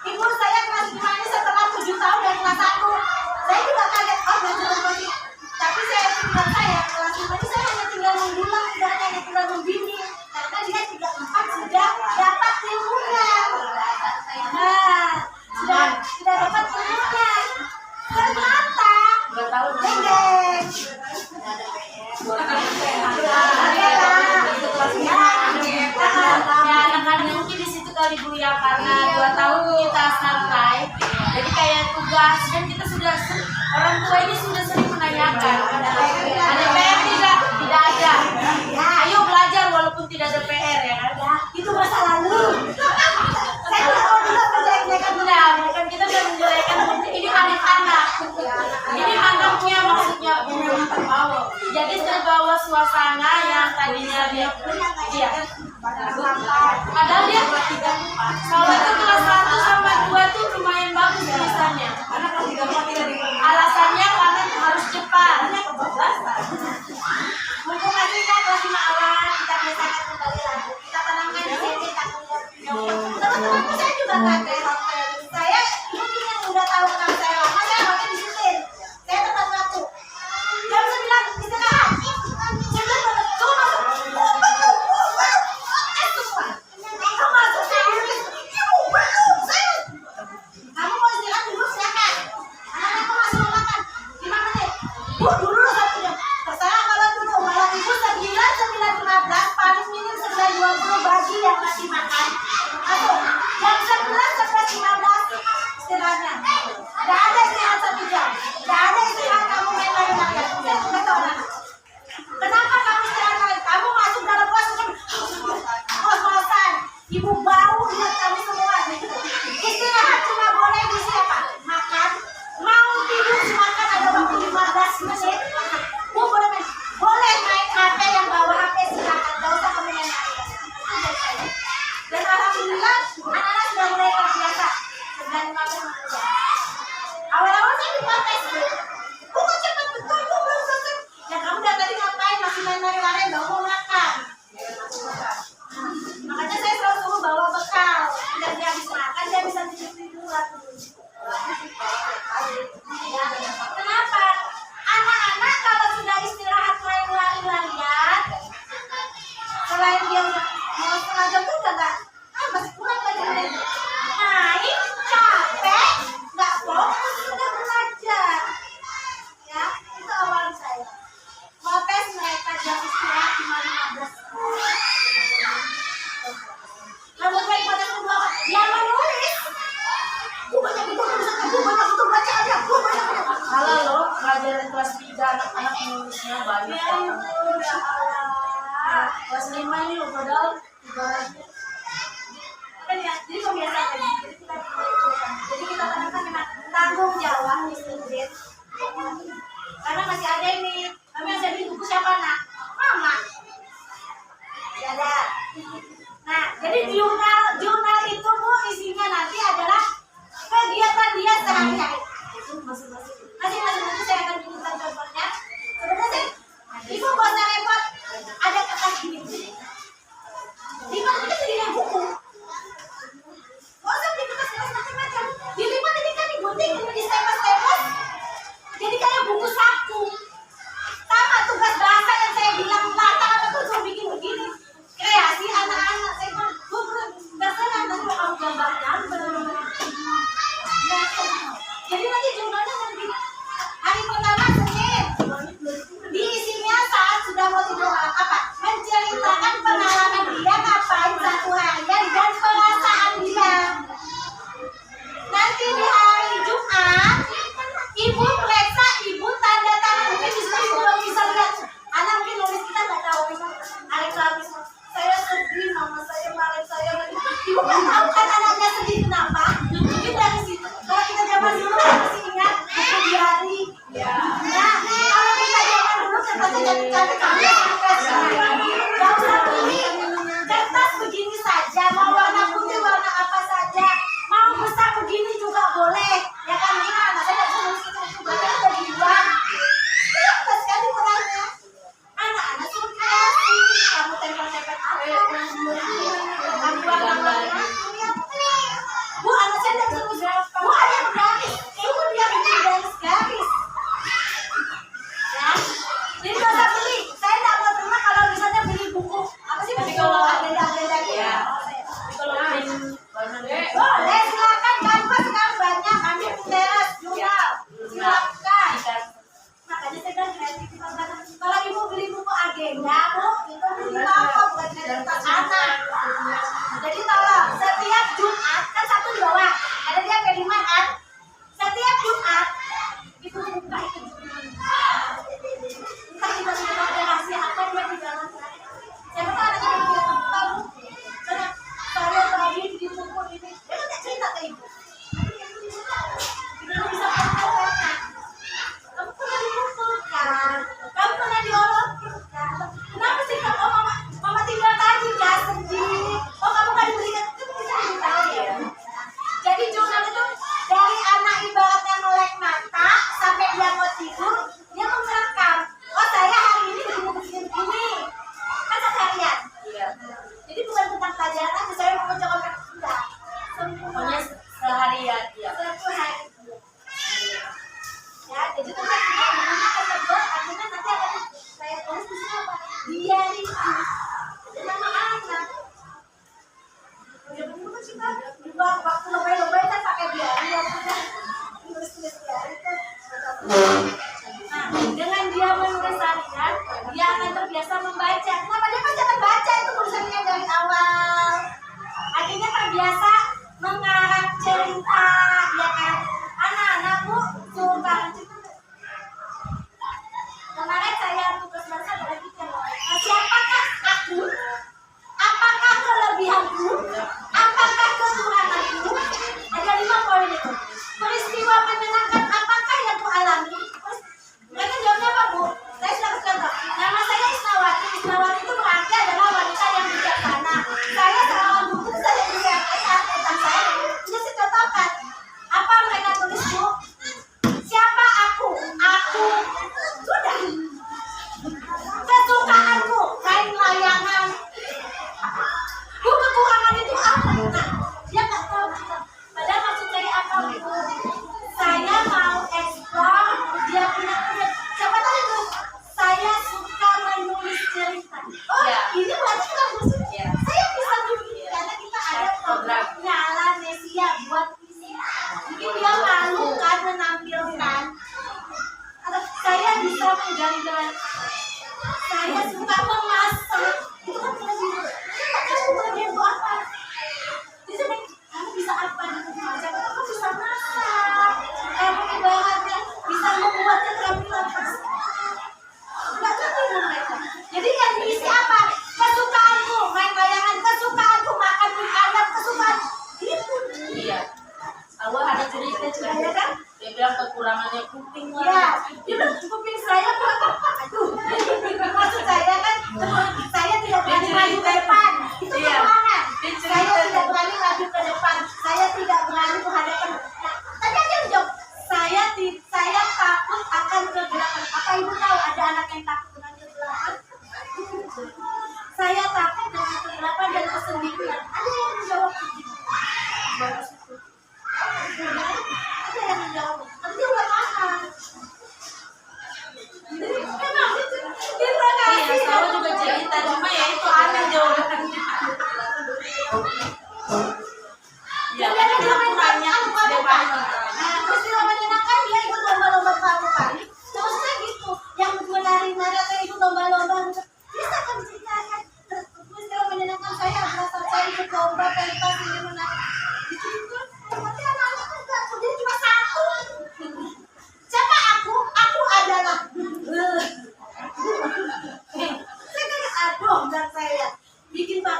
Ibu saya kelas 5 ini setelah 7 tahun dari kelas 1. Saya juga kaget, oh belajar lagi. Tapi saya tinggal saya kelas 5 ini saya hanya tinggal mendulang, tidak hanya tinggal membimbing. Karena dia 3-4 sudah dapat ilmunya. Nah, sudah dapat ilmunya. Ternyata, Nggak tahu. deng-deng. Ya anak-anak mungkin di situ kali Bu ya, karena 2 tahun kita santai, jadi kayak tugas dan kita sudah orang tua ini sudah sering menanyakan ada PR tidak ada. Ayo belajar walaupun tidak ada PR ya kan. Ya, itu masa lalu. suasana yang tadinya dia iya. Padahal dia kalau itu kelas 1 sampai 2 tuh lumayan bagus tulisannya. Alasannya karena harus cepat. Mumpung masih kan kelas 5 awal, kita biasakan kembali lagi. Kita tanamkan di sini takutnya. Teman-temanku saya juga kaget. Saya mungkin yang udah tahu kenal saya lama, saya makin disiplin. Saya tepat waktu. Jam 9 istirahat. Jam 9 tuh masuk. Semua. Kamu masuk serius. Kamu mau istirahat dulu silakan. Anak-anakku masih mau makan. 5 menit. Dulu 1 jam. Terserah kalau dulu. Kalau ibu 9:15 paling minim 9:20 bagi yang masih makan. Masuk. Jam 11 sampai 15 istirahatnya. Tidak ada istirahat 1 jam. Tidak ada istirahat kamu main lari-lari. Saya juga tahu anak. Kenapa kamu istirahat lagi? Kamu masuk dalam kelas kos-kosan. Ibu bau lihat kamu semua. Istirahat cuma boleh di siapa? Makan. Mau tidur makan ada waktu 15 menit. Bu boleh main. Boleh main HP yang bawa HP silakan. Gak usah kamu main HP. Dan alhamdulillah anak-anak sudah mulai terbiasa. 9:15 menit. Awal-awal saya dipakai sih. Bu kok cepat betul bu belum selesai. Ya kamu dari tadi ngapain masih main lari-lari dong mau makan. Makanya saya selalu suruh bawa bekal. Biar dia habis makan dia bisa tidur-tiduran. Ya, kenapa? Anak-anak kalau sudah istirahat main lari-larian, selain dia udah mau setengah jam tuh udah nggak, masih kurang belajar lagi. Main capek, nggak fokus sudah belajar. Ya, itu awal saya. Mau tes mereka jam istirahat 5:15. Lalu saya pada kedua apa? Dia menulis. Gue banyak betul tulisannya, gue banyak betul bacaannya, gue banyak betul. Kalau lo pelajaran kelas 3 anak-anak nulisnya banyak Ya banget. ya Allah. Kelas 5 ini lo padahal ibaratnya Kan ya, jadi kebiasaan lagi. Jadi kita tanamkan memang tanggung jawab disiplin. Karena masih ada ini, kami masih ada di buku siapa nak? Mama. Ya ada. Nah, jadi jurnal itu bu isinya nanti adalah kegiatan dia sehari-hari. Itu masing-masing nanti saya akan tunjukkan contohnya. Sebenarnya ibu gak usah repot. Ada kertas gini. Lipat ini segini buku. Gak usah beli kertas macam-macam. Dilipat ini kan digunting, ini distempel-stempel. Jadi kayak buku saku. Sama tugas bahasa yang saya bilang latar apa tuh suruh bikin begini. Kreasi anak-anak saya bilang, bu dasarnya nanti mau kamu gambarkan benar-benar. Jadi nanti jurnalnya nanti hari pertama Senin diisinya saat sudah mau tidur apa? Menceritakan pengalaman dia ngapain 1 harian dan perasaan dia. Nanti di hari Jumat ibu periksa, ibu tanda tangan mungkin di situ ibu belum bisa lihat. Anak mungkin nulis kita nggak tahu Alex saya sedih, mama saya marah saya lagi. Ibu nggak tahu kan anaknya sedih kenapa? Mungkin dari situ. Kalau kita zaman dulu masih ingat buku diari. Nah, kalau kita zaman dulu kertasnya cantik-cantik kami nggak usah beli kertas begini saja. Mau warna putih, warna apa saja. Mau besar begini juga boleh. Ya kan ini anak saya nggak bisa nulis itu berarti ada di luar. Kenapa sekali orangnya? Anak-anak suruh kreasi. Kamu tempel-tempel apa? Kamu warna-warna. Bu, anak saya tidak bisa nulis. Bu, ada yang garis. Ibu dia bikin garis-garis. Ya, jadi nggak usah beli. Saya tidak mau terima kalau misalnya beli buku. Apa sih buku? Agenda-agenda gitu. Ya. Kalau Boleh. boleh silakan kanvas sekarang banyak. Ambil Pinterest, jurnal. Silakan. Makanya saya bilang kreativitas banget. Kalau ibu beli buku agenda, bu, itu beli apa? Bukan kreativitas anak. Jadi tolong setiap Jumat kan satu di bawah ada pelajaran aja, saya mau mencoba enggak. Pokoknya seharian ya. Satu hari. Ya, jadi itu kan namanya kata buat akhirnya nanti akan saya tulis di sini apa? Diary. Jadi nama anak. Ya benar sih kan. Juga waktu lebay-lebay kan pakai diary ya sudah tulis-tulis diary itu. Nah, dengan dia menulis harian, dia akan terbiasa membaca. Kenapa dia pasti akan baca itu tulisannya dari awal. Akhirnya terbiasa mengarang cerita, ya kan? Anak-anakku suka cerita. Kemarin saya tugas bahasa berpikir, siapakah aku? Apakah kelebihanku? Apakah kekuranganku? Ada 5 poin itu. Peristiwa menyenangkan apakah yang kualami? Mereka jawabnya apa, Bu? Saya sudah kasih contoh. Nama saya Isnawati. Isnawati itu berarti adalah wanita yang bijaksana. Saya seorang buku saya bijaksana. Tentang saya sudah dicontohkan. Apa mereka tulis, Bu? Siapa aku? Aku sudah. Kesukaanku main layangan. Bu, kekurangan itu apa? Nah, dia nggak tahu. Padahal maksud saya apa, Bu? Saya mau eksplor dia punya. Siapa tahu itu? Saya suka menulis cerita. Oh, Ya. ini berarti bukan khusus. Ya. Saya bisa nulis karena kita ada program Program. nyala Nesia buat visi. Mungkin dia malu kan menampilkan. Atau saya bisa menggambar. Saya suka memasak. Itu kan kelebihan. Kamu bagian itu apa? Di sini kamu bisa apa di rumah? Siapa tahu kamu bisa masak. Kamu ibaratnya bisa membuat keterampilan masak. Enggak ngerti Bu mereka. Jadi yang diisi apa? Kesukaanku main layangan, kesukaanku makan mie ayam, kesukaan gitu. Iya. Awal ada cerita Ya kan? dia bilang kekurangannya kuping Ya, lah. dia bilang kuping saya kurang apa? Aduh, maksud saya kan saya tidak berani maju ke depan. Itu Iya. kekurangan. Dia cerita Saya tidak tuh. berani maju ke depan. Saya tidak berani menghadapan. Nah, tadi aja jawab. Saya takut akan kegelapan. Apa ibu tahu ada anak yang takut dengan kegelapan? Saya takut dengan kegelapan dan kesendirian. Ada yang menjawab begitu. Bagus itu. Ada yang menjawab. Tapi dia udah paham. Jadi emang terima Iya, kasih. saya juga cerita, cuma ya itu aneh jawabannya. Ya, Jadi kan ada dia yang kurangnya menjawab, dia paling. nah, peristiwa menyenangkan dia ikut lomba-lomba perahu. Terusnya gitu, yang menari-nari atau ikut lomba-lomba bisa kan diceritakan. Peristiwa menyenangkan saya berasa saya ikut lomba pentas ini menari. Itu tapi anak-anak kan enggak, jadi cuma satu. Siapa aku? Aku adalah. Saya kayak aduh, dan saya bikin Pak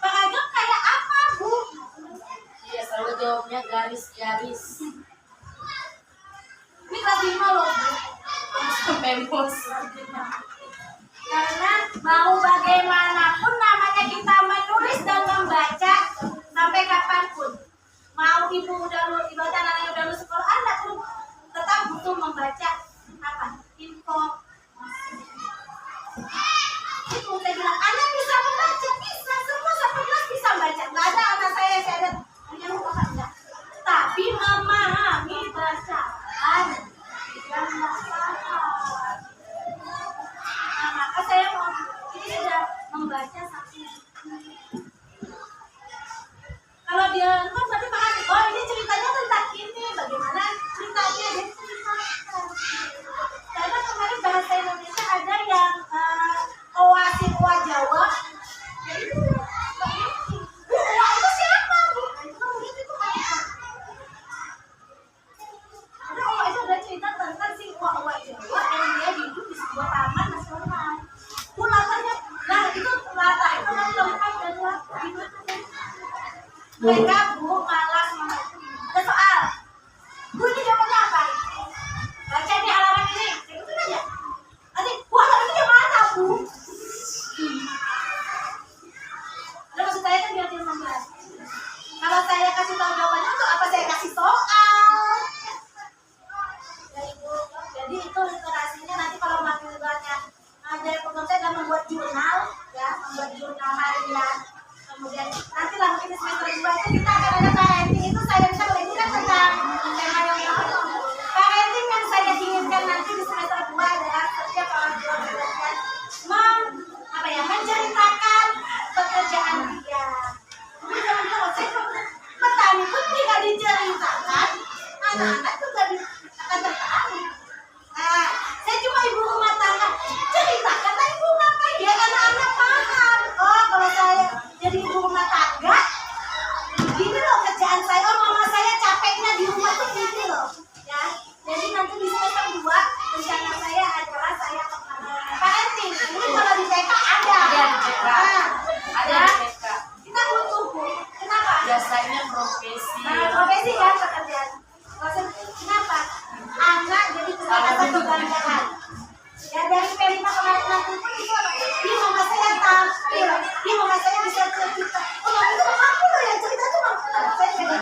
Agam kayak apa, Bu? Iya, selalu jawabnya garis-garis. Ini kelas 5 loh, Bu. Sampai bos. Karena mau bagaimanapun namanya kita menulis dan membaca sampai kapanpun. Mau ibu udah lulus, ibaratnya anaknya udah lulus sekolah, anak tuh tetap butuh membaca apa? Info. Itu saya bilang, anak bisa membaca, bisa, semua sampai kelas bisa baca. Nggak ada anak saya lihat, hanya lupa enggak. Tapi memahami bacaan yang masalah. Nah, maka saya mau ini sudah membaca satu. Kalau dia kan berarti paham, oh ini ceritanya tentang ini, bagaimana ceritanya dia ceritakan. Karena kemarin bahasa Indonesia ada yang oasin oa Jawa, ya itu nggak ngerti. Bu, oa itu siapa, Bu? Nah, itu kamu lihat itu apa? Karena oa itu ada cerita tentang si oa Jawa yang dia hidup di sebuah taman nasional. Bu, latarnya, nah itu latar itu kan tempat dan waktu di mana kan? Mereka Bu malas ada soal. Bu ini jawabannya apa? Baca di halaman ini. Itu aja. Nanti, Bu halaman itu yang mana, Bu? Ada maksud saya kan biar dia membahas. Kalau saya kasih tahu jawabannya untuk apa saya kasih soal? Ya Ibu, jadi itu literasinya nanti kalau makin banyak ada program saya akan membuat jurnal, ya, membuat jurnal harian. Kemudian nanti di semester 2 itu kita akan ada parenting. Itu saya bisa boleh kan tentang tema yang parenting yang saya inginkan nanti di semester 2 adalah setiap orang tua belajar menceritakan pekerjaan dia. Jadi jangan saya petani pun tidak diceritakan, anak-anak juga akan tertarik. Nah, saya cuma ibu rumah tangga, ceritakan tapi ibu ngapain biar anak-anak paham. Oh, kalau saya jadi ibu rumah tangga, gini loh kerjaan saya. Oh, mama saya capeknya di rumah tuh gini loh. Ya, jadi nanti di semester 2 rencana saya adalah saya parenting. Ini kalau di TK ada. Ada di TK. Kita butuh Bu. Kenapa? Biasanya profesi. Nah, profesi kan pekerjaan. Kenapa? Anak jadi kesehatan kebanggaan. Ya dari P5 kemarin nanti pun itu apa? Dia mama saya tampil. Dia mama saya bisa cerita. Oh, mama itu aku loh yang cerita tuh mama. Saya jadi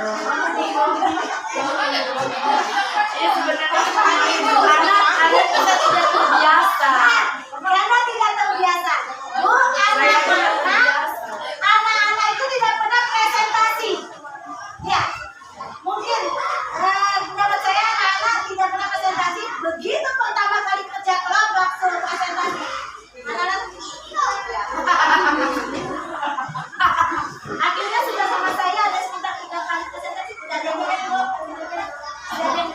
Ini sebenarnya anak kita tidak terbiasa. karena tidak terbiasa. Bu, anak-anak itu tidak pernah presentasi. Ya, mungkin menurut saya anak-anak tidak pernah presentasi. Begitu pertama kali kerja kelompok suruh presentasi, anak-anak akhirnya sudah sama saya ada sekitar 3 kali presentasi, sudah ada yang sudah ada yang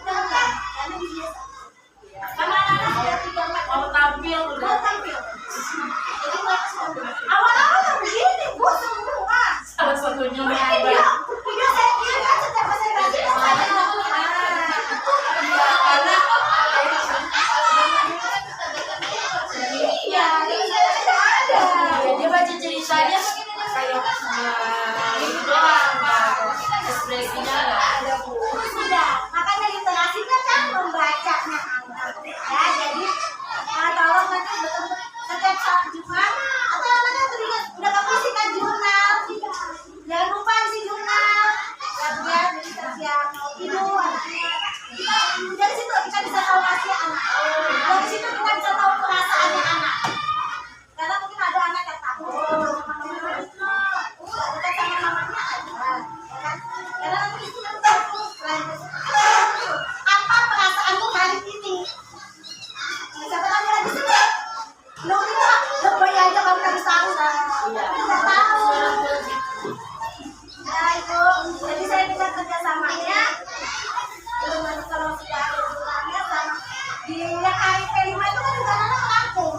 karena dibiasa. Sama anak-anak sudah 3-4 Mau tampil mau udah. tampil. Jadi awal-awal kan begini, Bu, semua. Salah satunya Video saya kirim kan setiap presentasi kan saya. Iya, ada. Dia baca ceritanya kayak itu doang, ekspresinya nggak ada Bu. Sudah, makanya literasinya kan membacanya anak. Ya, jadi tolong nanti betul setiap saat Jumat atau anaknya teringat udah kamu isikan jurnal. Jangan lupa isi jurnal. Ya, jadi setiap mau tidur anaknya. Dari situ kita bisa tahu rahasia anak. Dari situ kita bisa tahu perasaannya anak. Karena mungkin ada anak yang takut dekat sama mamanya aja, ya kan? Karena nanti itu yang tahu apa perasaanmu hari ini. Siapa tahu dia lagi sedih. Lo kita lebay aja kalau kita bisa tidak tahu. Ya itu, jadi saya minta kerjasamanya. Nanti kalau sudah ada jurnalnya sama di yang hari P5 itu kan juga anak merangkum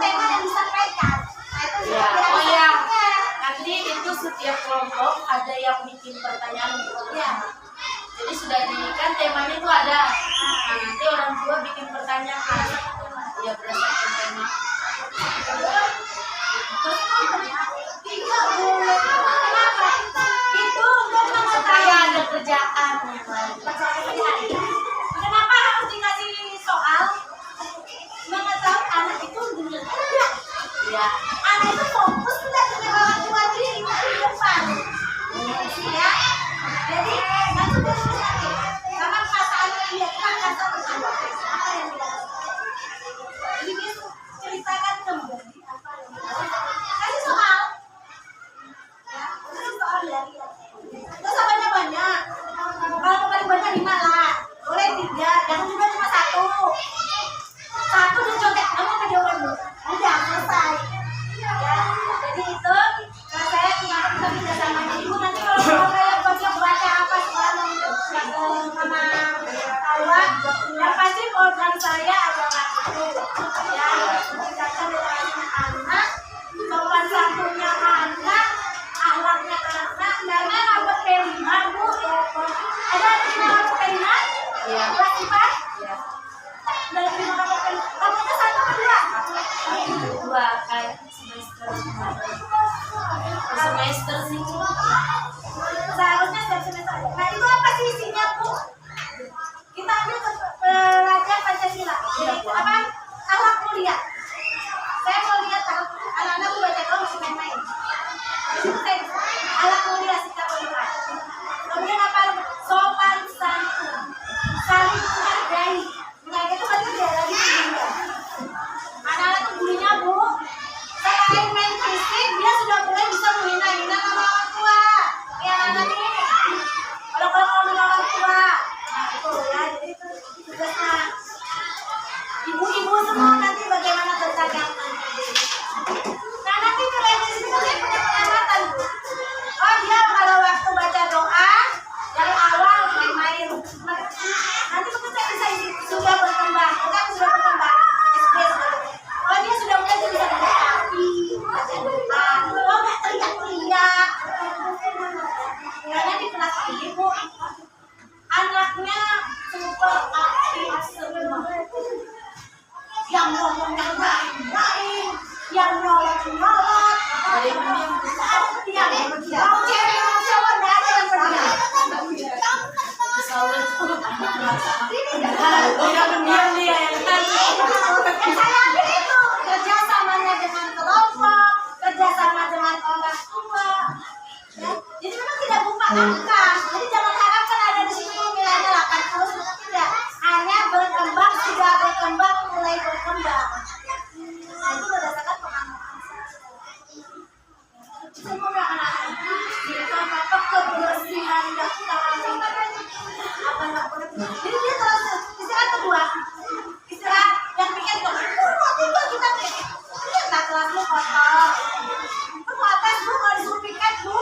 tema yang disampaikan. Nah itu Ya, juga oh ya, biasanya. nanti itu setiap kelompok ada yang bikin pertanyaan untuk Ya. Jadi sudah kan temanya itu ada. Nah, nanti orang tua bikin pertanyaan. Ya berdasarkan tema. Tidak boleh. Kenapa? Itu untuk mengetahui. Supaya ada kerjaan. Kenapa harus dikasih soal? Mengetahui anak itu benar. Ya. Anak itu fokus tidak dengan orang tua di depan. Ya. Jadi nanti dia tulis lagi. Sama perasaan dia kan kata apa yang dia. Jadi dia ceritakan kembali apa yang dia. Kasih soal. Ya, kasih soal dari dia. Terus apanya banyak. Kalau paling banyak 5 lah. Boleh 3, jangan juga cuma 1. 1 dia contek, kamu ke jawaban dulu. Udah selesai. Ya, jadi itu kalau saya cuma bisa kerja sama ibu nanti kalau saya baca apa segala sama Alwa, yang pasti program saya adalah itu. Ya, meningkatkan literasi anak, sopan santunnya anak, akhlaknya anak, karena rapot P5 Bu, ya, ada rapot P5? Iya. Kelas 4? Ya. Dari 5 rapot P5, rapotnya 1 atau 2? Dua kayak semester. Semester sih. Seharusnya setiap semester. Nah itu apa sih isinya Bu? Kita ambil pelajaran Pancasila. Jadi apa? Akhlak mulia. Saya mau lihat anak-anak Bu baca kalau masih main-main. Akhlak mulia sikap berbuat. Kemudian apa? Sopan santun, saling menghargai. Menghargai itu kan dia lagi juga. Anak-anak itu gurunya Bu, selain main fisik dia sudah mulai bisa Bukan. Jadi jangan harapkan ada di situ nilainya 80 tidak. Hanya berkembang, sudah berkembang, mulai berkembang. Nah, itu berdasarkan pengalaman saya. Semua anak-anak jika apa kebersihan daftar apa jadi dia terus istirahat kedua istirahat yang pikir tuh tiba kita tak kelas lu kotor lu mau tes lu mau disuruh piket lu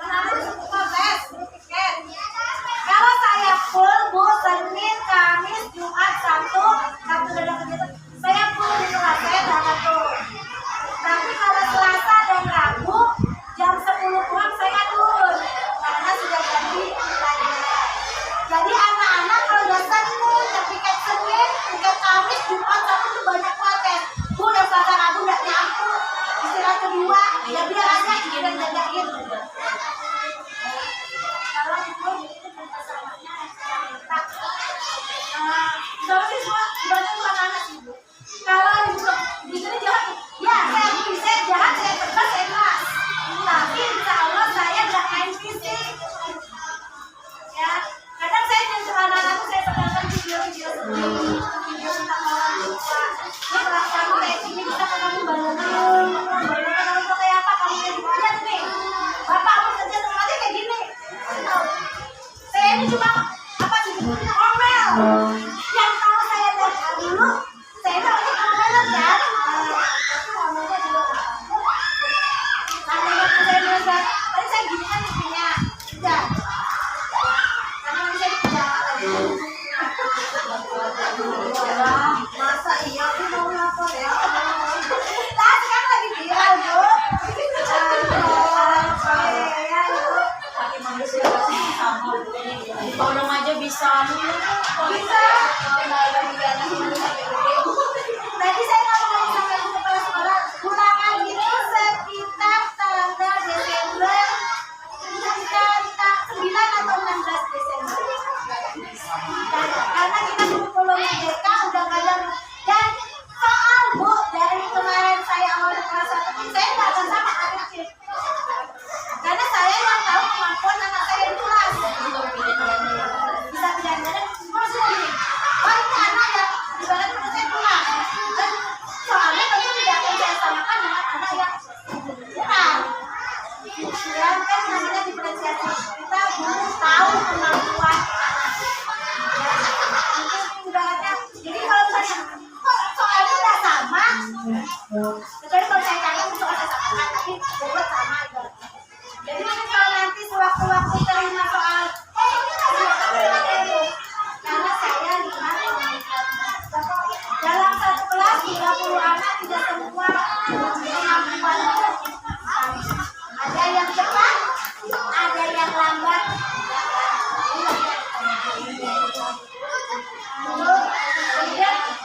kenapa disuruh tes piket kalau saya full bu Senin Kamis Jumat Sabtu ada kegiatan saya full di kelas saya berangkat tuh tapi kalau Selasa dan Rabu jam 10 pulang saya turun karena sudah ganti pelajaran. Jadi anak-anak kalau udah Senin, piket Senin, piket Kamis, Jumat, Sabtu itu banyak protes. Bu, udah Selasa Rabu udah nyapu, istirahat kedua, ya biar aja kita jagain. Kalau itu kerjasamanya kita. Kalau sih semua ibaratnya bukan anak sih bu. Kalau ibu di sini jahat, ya saya bisa jahat, saya tegas, saya keras. Tapi insya Allah saya nggak main fisik. Ya, kadang saya nyentuh anak-anak saya sedangkan video-video seperti video tentang orang tua. Ini perasaan kayak gini kita kamu bangun untuk kayak apa kamu kayak gini lihat nih. Bapak aku kerja sama dia kayak gini. Saya ini cuma apa sih? Omel. Yang tahu saya dari dulu, saya tahu ini omel kan. Omelnya juga. Karena waktu saya belajar, tadi saya gini kan istrinya, udah. Karena nanti saya dikerjakan lagi. Masa iya aku mau lapor ya? Tadi kan lagi viral bu. Ya itu. Pakai manusia pasti sama. Tolong aja bisa. Bisa. Tadi saya ngomong sama ibu kepala sekolah, ulangan itu sekitar tanggal Desember, sekitar 9 atau 16 Desember. Karena kita belum mereka udah kadang dan soal bu dari kemarin saya awal kelas 1 ini saya nggak akan sama anak kecil. Karena saya yang tahu kemampuan anak saya di kelas. Bisa bilang-bilang, masih gini. Oh ini anak yang ibaratnya menurut saya kurang. Dan soalnya tentu tidak akan saya samakan dengan anak yang kurang. Ya kan namanya diferensiasi. Kita belum tahu kemampuan anak. Ya, mungkin ibaratnya. Jadi kalau misalnya kok soalnya udah sama, kecuali kalau saya tanya soal saya samakan, tapi bobot sama ibaratnya. Jadi mungkin kalau nanti sewaktu-waktu terima soal, ini nggak bisa karena saya lihat dalam satu kelas 30 anak tidak semua kemampuan ada yang cepat, ada yang lambat.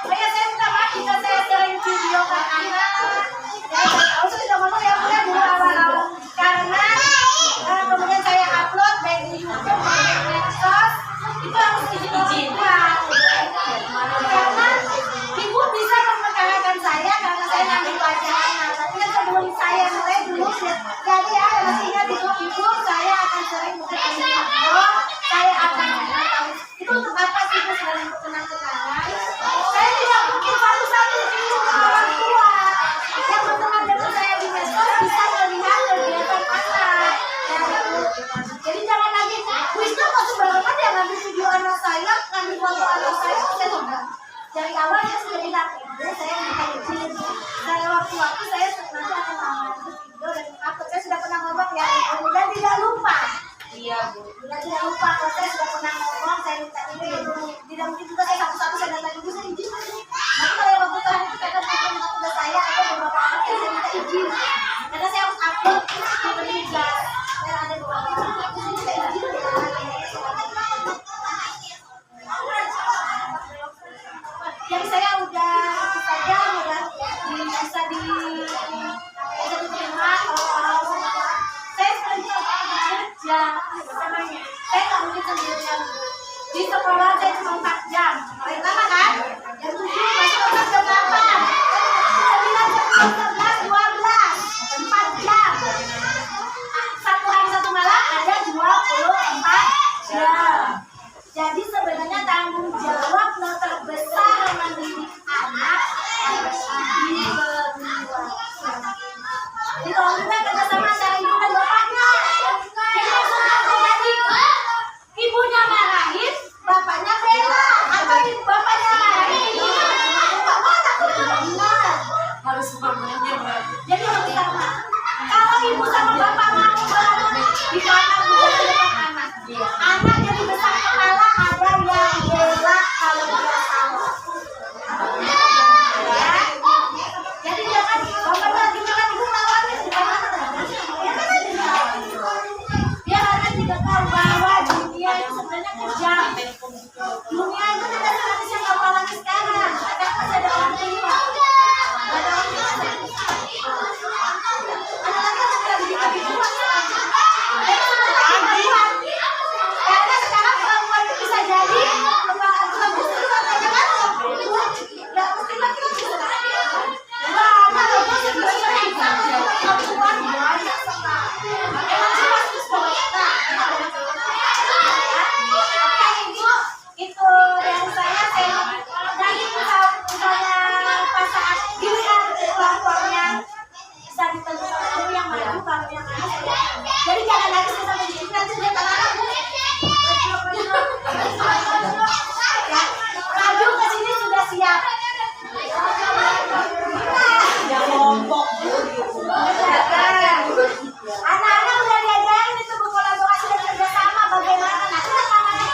Kemudian saya minta maaf jika saya sering videokan anak. Ya, saya sudah ngomong ya mulai dulu awal-awal karena kemudian saya upload baik di YouTube maupun di medsos itu harus izin orang tua. Karena ibu bisa memperkenalkan saya karena saya ngambil pelajaran. Tapi kan sebelum saya mulai dulu, jadi ya masih ingat ibu saya akan sering memperkenalkan video, saya akan tahu itu untuk apa sih ibu selalu kenal-kenalan. Saya tidak mungkin satu-satu video ke orang tua. Yang berteman dengan saya di medsos bisa melihat kegiatan anak. Jadi jangan lagi, Wisnu kok seberapa dia ngambil video anak saya, ngambil foto anak saya enggak. Dari awal dia sudah bilang, saya minta izin. Dari waktu-waktu saya nanti akan mengambil video dan upload. Saya sudah pernah ngomong ya, dan tidak lupa. Iya bu. Dan tidak lupa kalau saya sudah pernah ngomong, saya minta izin. Tidak mungkin juga saya satu-satu saya datang ibu saya izin. Nanti kalau yang waktu terakhir itu saya akan dengan tugas saya atau beberapa anak yang saya minta izin. Karena saya harus upload di media. Saya ada beberapa anak yang minta izin ya. Yang saya udah itu saja udah bisa diterima kalau saya kerja kerja saya nggak mungkin sendirian di sekolah saya cuma 4 jam pertama kan jam 7 masuk ke jam 8 9 jam 11 12 4 jam satu hari satu malam ada 2 kalau bapak mau berada di mana bukan di depan anak. Anak jadi besar kepala, ada yang gelak kalau dia salah. Ya. Jadi jangan bapak lagi makan ibu lawannya di mana. Dia harus juga tahu bahwa dunia itu sebenarnya kejam. Dunia itu tidak seperti yang kamu alami sekarang. Ada masih ada orang tua. Ada orang tua. Ada lagi yang tidak begitu kuat. Karena sekarang perempuan itu bisa jadi bagus itu katanya kan. Nggak mesti laki-laki. Wah, kalau bagus itu perempuan banyak sekali. Emang sih pasti semuanya. Itu yang saya dari misalnya pas saat dilihat platformnya bisa ditentukan kamu yang maju kamu yang anu. Jadi jangan lagi kita menjadi nanti dia terlarang. Ya, maju ke sini sudah siap. Ya ngomong. Anak-anak udah diajarin itu berkolaborasi dan kerjasama bagaimana nanti namanya.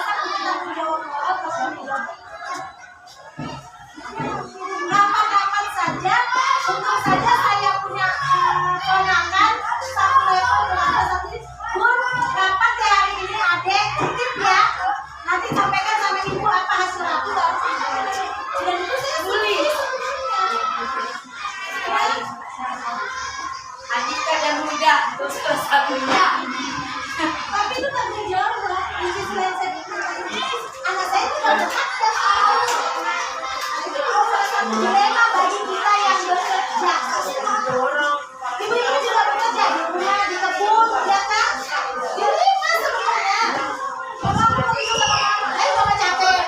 biasa kita tanggung jawab kapan saja untuk saja saya punya kewenangan satu level dengan satu pun kapan ya hari ini adek titip ya nanti sampaikan sama ibu apa hasil aku baru dan itu saya tulis Andika dan muda terus satunya. tapi itu tanggung jawab di sisi lain saya anak saya itu udah dekat itu salah satu dilema bagi kita yang bekerja ibu-ibu juga bekerja di rumah di kebun ya kan dilema sebenarnya kalau mau itu mama capek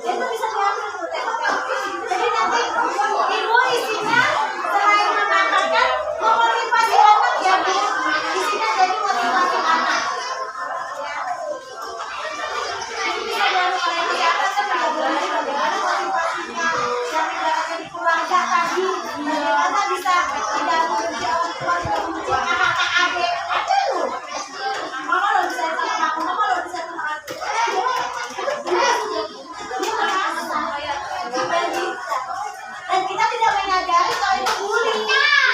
itu bisa diambil tuh tema-tema jadi nanti ibu isinya selain mengantarkan memotivasi anak ya Bu isinya jadi motivasi anak ya ini bisa diambil oleh siapa kan bagaimana motivasinya yang tidak ada di keluarga tadi bagaimana bisa tidak mengunci orang tua tidak mengunci kakak adik ada loh mama lo bisa sama aku mama lo bisa sama aku dan kita tidak menyadari kalau itu bullying ya kan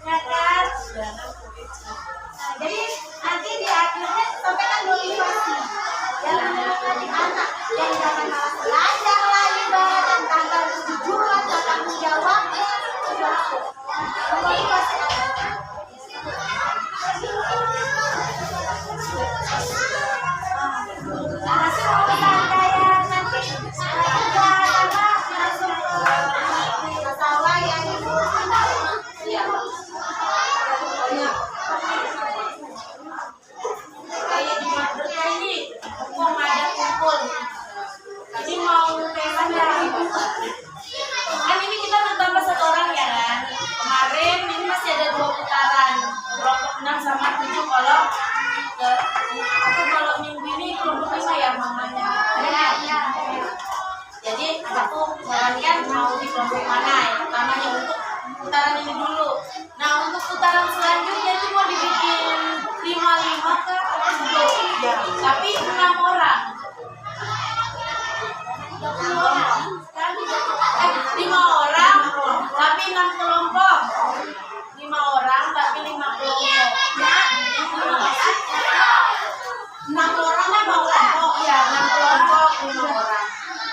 nah, jadi nanti di akhirnya sampaikan motivasi yang menyemangati anak yang jangan malas belajar lah ibarat dan tanggal kejujuran dan tanggung jawabnya memotivasi anak masih mau kayak nanti kerja apa langsung ke masalah ya ibu Iya. Kayak di Madura ini mau ngajak kumpul. Ini mau temanya kan ini kita bertambah 1 orang ya kan. Kemarin ini masih ada 2 putaran. Kelompok 6 sama 7 kalau kalau minggu ini kelompok 5 ya mamanya. ya. Jadi aku sarankan mau di kelompok mana yang pertamanya untuk putaran ini dulu. Nah untuk putaran selanjutnya itu mau dibikin 5-5 ke atau 10 ya. Tapi 6 orang. 5 orang tapi 6 kelompok. 5 orang tapi 5 kelompok. Ya, 6 orang kan mau kelompok. Iya, 6 kelompok 5 orang.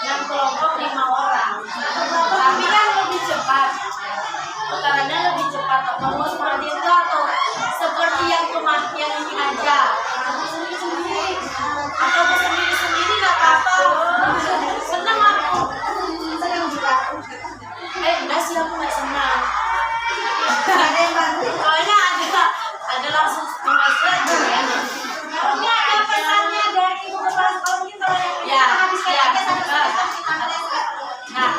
6 kelompok 5 orang. Tapi kan lebih cepat. Putarannya lebih cepat. Atau mau seperti itu atau seperti yang kemarin ini aja. Atau sendiri-sendiri nggak apa-apa. Senang aku. Senang juga. Enggak sih aku nggak senang. Ada yang bantu. Soalnya ada langsung semester aja ya. Ini ada pesannya dari ibu kepala sekolah mungkin kalau yang Ya, kita habiskan ya. aja satu semester kita tes. Nah,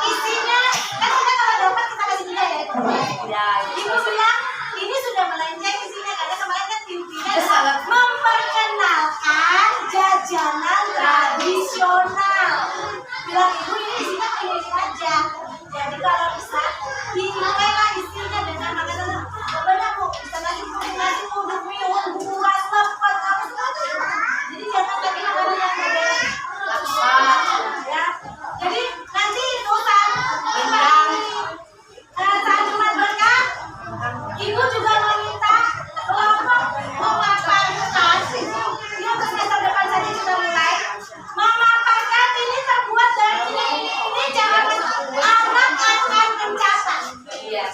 Isinya kan kita kalau dapat kita kasih juga ya. ya Ibu bilang ini sudah melenceng isinya karena kemarin kan pimpinan Salah. memperkenalkan jajanan tradisional. Bilang ibu ini isinya pilih aja. Jadi kalau bisa dimulailah isinya dengan makanan banyak bu. Bisa nasi uduk miun, buas, lepet, apa segala. Jadi jangan pakai makanan yang berbeda. Ya. Jadi nanti itu saat saat Jumat berkah, ibu juga meminta kelompok memaparkan. Ini untuk semester depan saja sudah mulai. Memaparkan ini terbuat dari ini jangan anak akan mencatat. iya.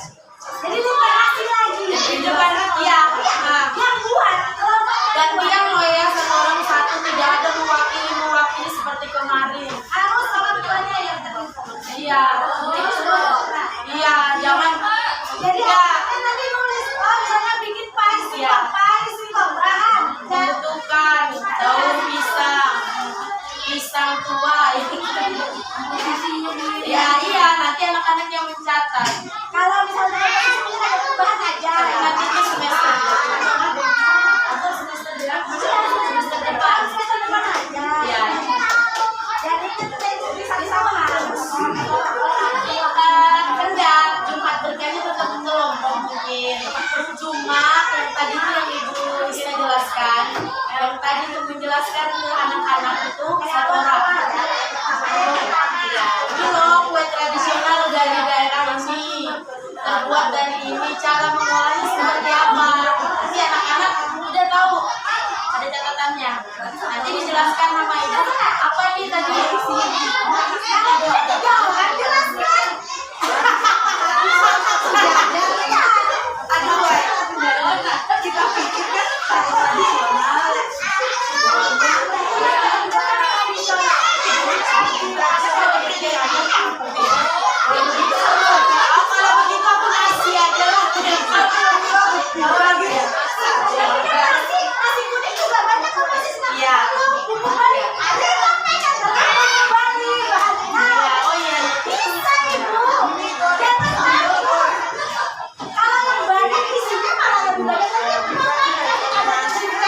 Jadi literasi lagi. Itu kan iya. Nah, Yang buat kelompok gantian loh ya satu orang satu tidak ada mewakili seperti kemarin. harus orang tuanya yang terlibat. Iya. Iya, jangan. Jadi ya. kan nanti nulis misalnya bikin pie Iya. singkobrahan dan Butuhkan daun pisang tua. Ya iya, nanti anak-anak yang mencatat. kalau misalnya kita ada perubahan aja Nanti itu semester atau semester depan semester depan aja Iya. jadi kita bisa sama Enggak, Jumat berkahnya tetap kelompok mungkin. Cuma yang tadi itu yang ibu Sina jelas menjelaskan, yang tadi itu menjelaskan ke anak-anak itu satu orang. Ya, ini loh kue tradisional dari daerah ini, terbuat dari ini, cara mengolahnya seperti apa. Nanti anak-anak udah tahu, ada catatannya. Nanti dijelaskan sama ibu, apa ini tadi isinya. Jangan jelaskan. Aduh, Kita pikirkan tradisional. kalau begitu aku nasi aja lah. Nasi kuning juga banyak kok masih Iya. Bumbu Bali. Ada yang namanya bumbu Bali. Iya, oh iya. Bisa ibu. Jangan takut. Kalau yang banyak isinya malah lebih banyak lagi. Ada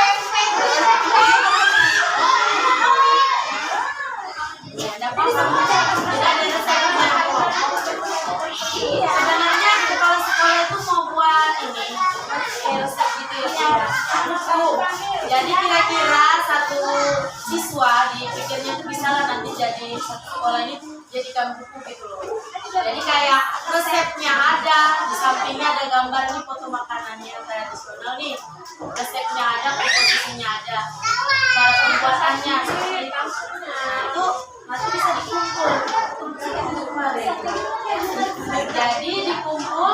Ya, ada apa-apa. Tidak ada resepnya. Sebenarnya kepala sekolah itu mau buat ini resep gitu ya. Buku. Jadi kira-kira satu siswa dipikirnya itu bisa lah nanti jadi satu sekolah ini jadikan buku gitu loh. Jadi kayak resepnya ada, di sampingnya ada gambar nih foto makanannya tradisional nih. Resepnya ada, komposisinya ada, cara pembuatannya seperti itu. Nah itu nanti bisa dikumpul. Jadi dikumpul,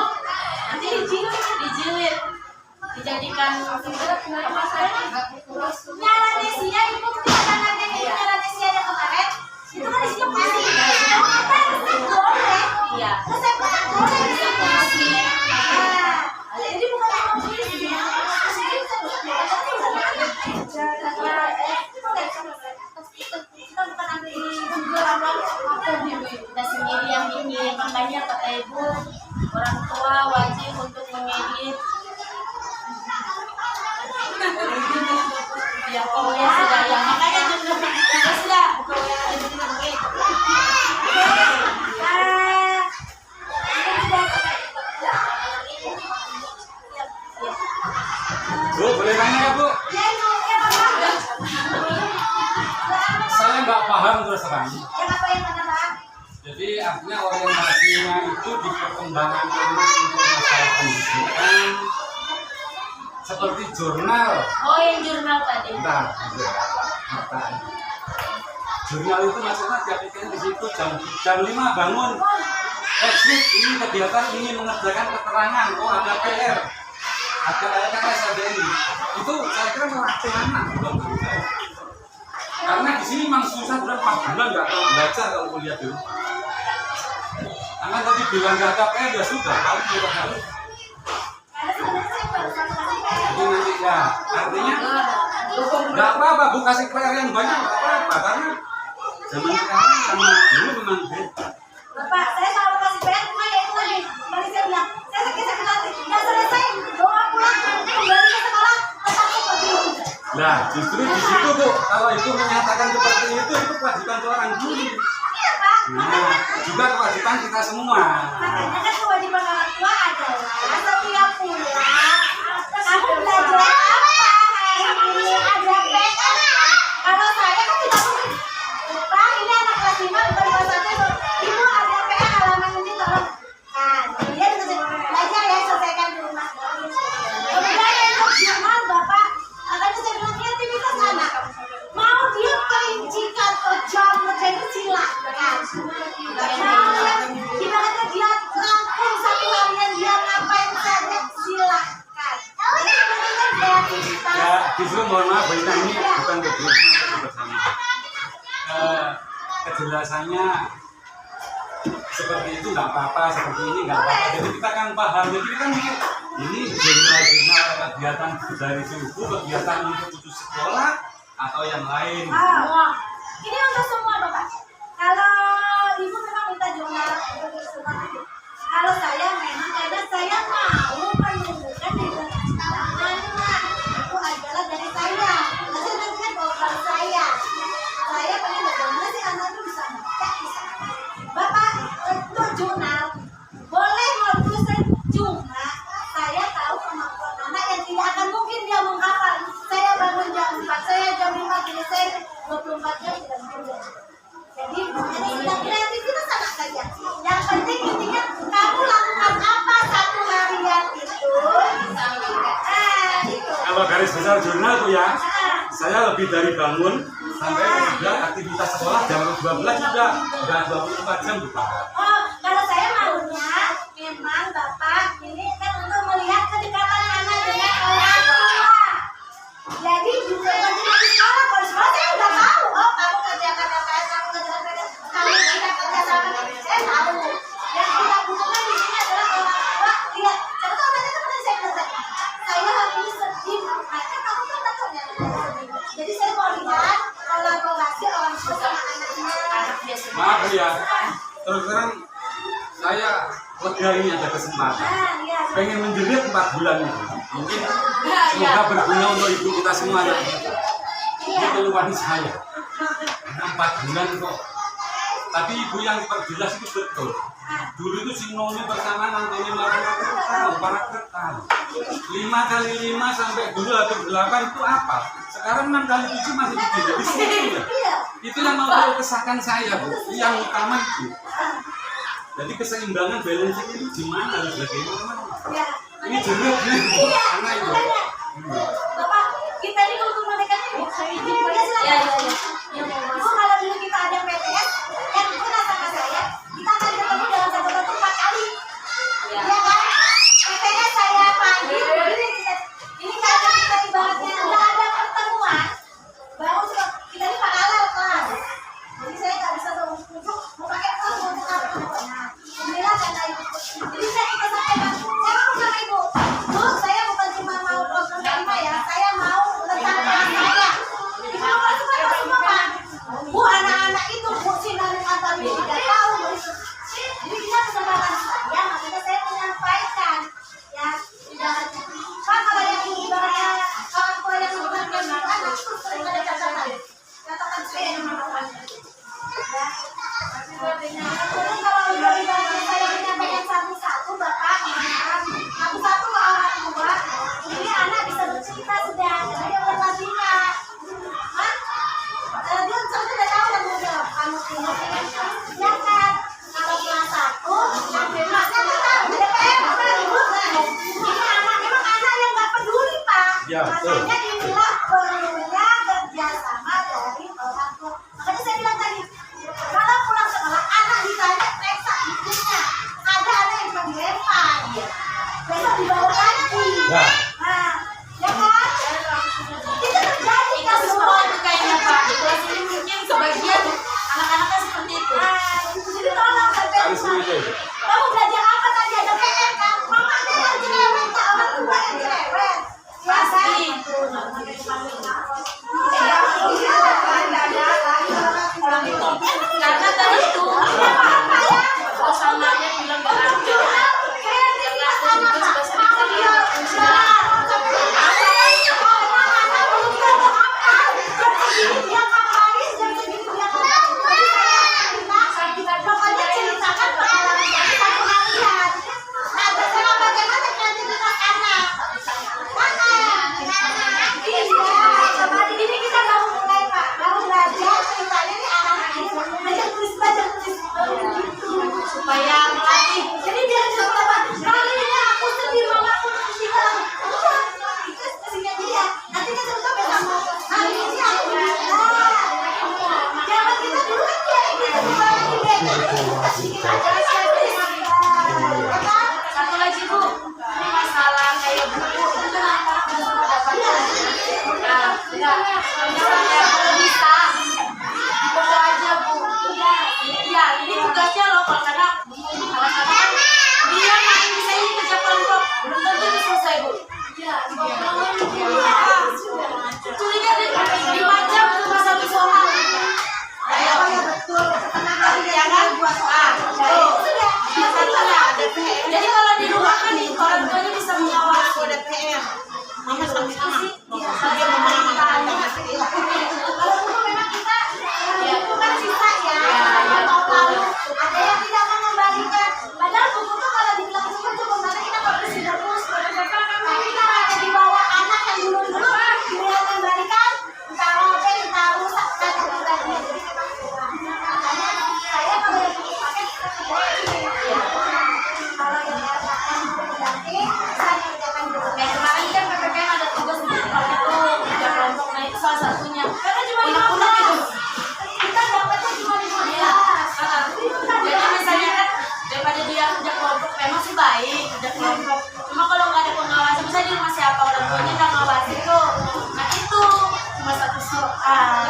nanti dijilid, dijadikan apa tadi? Nyala Nesia ibu kelihatan ada yang nyala Nesia yang kemarin. Itu kan isinya pasti. Resep boleh. Iya. Resep boleh. Jadi bukan komposisi. Kita bukan ambil juga apa Kita sendiri yang bikin, makanya kata ibu orang tua wajib untuk mengedit. Ya pokoknya sudah ya, makanya ya sudah Bu, boleh tanya ya Bu? Saya nggak paham terus terang. Jadi artinya orientasinya itu di perkembangan ilmu untuk masalah pendidikan seperti jurnal. Oh yang jurnal tadi. Bentar, jurnal itu maksudnya dia bikin di situ jam 5 bangun. Exit ini kegiatan ini mengerjakan keterangan. Oh ada PR, ada LKS, ada ini. Itu saya kira melatih anak bukan bagi saya. Karena di sini memang susah, udah 4 bulan nggak tahu belajar kalau kuliah dulu. Karena tadi bilang nggak ada PR ya sudah tahu juga harus. Jadi nanti ya artinya nggak apa-apa Bu kasih PR yang banyak nggak apa-apa karena zaman sekarang sama dulu memang beda. Bapak, saya selalu kasih PR, cuma ya itu lagi. Tadi saya bilang, saya sakit nanti. Nggak selesai, doa pulang, kembali ke sekolah, tetap seperti itu. Nah, justru di situ Bu, kalau itu menyatakan seperti itu kewajiban seorang guru. Iya Pak. Nah, juga kewajiban kita semua. Makanya kan kewajiban orang tua adalah setiap pulang, kamu belajar apa hari ini? Ada PR. Kalau saya kan tidak mungkin. Pak, ini anak kelas 5 bukan kelas 1. Ibu ada PR halaman ini tolong. Nah, dia juga belajar ya, selesaikan di rumah. Kemudian untuk jurnal Bapak, akan saya bilang kreativitas anak. Mau dia perincikan per jam ngerjain silakan. Mau gimana dia rangkum satu harian dia ngapain saja silakan. Ini sebenarnya kreativitas. Ya, justru mohon maaf berita ini bukan kegiatan bersama. Kejelasannya seperti itu nggak apa-apa, seperti ini nggak apa-apa. Jadi kita kan paham, jadi kita kan mikir ini jurnal-jurnal kegiatan dari subuh, kegiatan untuk khusus sekolah atau yang lain. Ini untuk semua Bapak. Kalau ibu memang minta jurnal untuk semua. Kalau saya memang karena saya mau menunjukkan di anak itu adalah dari saya. Nanti nanti kan program saya. Saya pengen bagaimana sih anak itu bisa baca, bisa. Bapak untuk jurnal boleh mau tulisan cuma saya tahu kemampuan anak yang tidak akan mungkin dia menghafal. Saya 24, saya jam 5 gini, saya 24 jam tidak bekerja. Jadi sudah kreativitas anak saja. Yang penting intinya kamu lakukan apa satu harian itu. Itu. Kalau garis besar jurnal tuh ya, saya lebih dari bangun sampai kerja aktivitas sekolah jam 12 sudah 24 jam buka. Oh, kalau saya maunya memang Bapak ini kan untuk melihat kedekatan anak dengan orang tua. Jadi juga di sekolah, kalau di sekolah saya udah tahu. Oh, kamu kerjakan apa, kamu kerjakan apa, kamu tidak kerja sama, saya tahu. Yang kita butuhkan di sini adalah orang tua. Lihat, contoh anaknya kan tadi saya bilang, saya hari ini sedih, makanya kamu kan tak kerja. Jadi saya mau lihat kolaborasi orang tua sama anaknya. Maaf ya, terus terang saya lega ini ada kesempatan. Pengen menjerit 4 bulan ini. Mungkin semoga berguna untuk ibu kita semua. Ini keluhan saya. 4 bulan kok. Tapi ibu yang perjelas itu betul. Dulu itu si Noni bersama Nantoni para kekal. 5 kali 5 sampai dulu hampir 8 itu apa? Sekarang 6 kali 7 masih begitu. Di situ ya. Itu yang mau saya kesahkan saya, Bu. Yang utama itu. Jadi keseimbangan balancing itu gimana harus bagaimana? Ini jeruk nih, karena itu. Bapak, kita ini untuk mereka ini kalau dulu kita ada PTS, yang pernah sama saya, kita akan ketemu dalam satu waktu 4 kali. Ya kan? PTS saya panggil, ini karena kita ibaratnya nggak ada pertemuan, baru kita ini paralel kelas. Jadi saya nggak bisa untuk mau pakai kelas untuk apa? Nah, inilah karena itu. Jadi saya kita sampaikan, saya mau sama ibu. Bu, saya bukan cuma mau program kelima ya, saya mau tentang kelas saya. Di kelas itu semua Pak. Bu, anak-anak itu Bu Sinari Antoni tidak tahu. Jadi kita kesempatan saya, makanya saya menyampaikan ya. Pak, kalau yang ibaratnya orang tua yang mengumpulkan anak itu sering ada catatan. Catatan saya yang mengumpulkan. Ya. Kemudian kalau ibaratnya saya menyampaikan satu-satu, Bapak, satu-satu ke orang tua, ini anak bisa bercerita sudah, karena dia udah kelas 5. Dia udah tahu dan mau jawab. Kamu ya kan? Kalau kelas 1, maknya nggak tahu. DPR apa ibu? Ini anak, memang anak yang nggak peduli Pak. Ya, Makanya inilah perlunya kerjasama dari orang tua. Makanya saya bilang tadi, kalau pulang sekolah anak ditanya periksa bukunya, ada yang cuma dilempar, besok dibawa lagi. Ya. Nah, ya kan? Itu terjadi kan semua itu kayaknya Pak. Di kelas ini mungkin sebagian anak-anaknya seperti itu. Jadi tolong sampai Harus begitu. kamu belajar apa tadi ada PR kan? Mamanya yang cerewet, tak orang tua yang cerewet. Ya kan? Karena tadi itu suasananya bilang gak ada. Pokoknya ceritakan pengalaman satu harian. Nah, terserah bagaimana kreativitas anak. Iya, kemarin ini kita baru mulai Pak, baru belajar ceritanya nih anak-anak ini belajar tulis Supaya melatih. jadi dia coba Pak, kali ini aku sedih mama aku tinggal. Udah, itu kesininya dia. Nanti kan coba besok mau hari ini aku zaman kita dulu kan dia ini Satu lagi Bu, ini masalah kayak buku itu kan anak-anak bisa mendapatkan. Nah, misalnya kalau bisa dibawa aja Bu. Iya, ini tugasnya loh Pak, karena kadang-kadang dia main bisa ini kerja kelompok, belum tentu itu selesai Bu. Culinya di 5 jam cuma satu soal. Ayo, betul setengah hari ya kan? Jadi kalau di rumah kan nih orang tuanya bisa mengawasi. ada PR. Mama sama sih, dia salah satunya. Karena cuma Unek-unek 15. itu. Kita dapatnya cuma 15. Iya. Jadi misalnya kan daripada dia kerja kelompok memang sih baik kerja kelompok. Cuma kalau nggak ada pengawasan, misalnya di rumah siapa orang tuanya nggak ngawasin tuh. Nah itu cuma satu soal,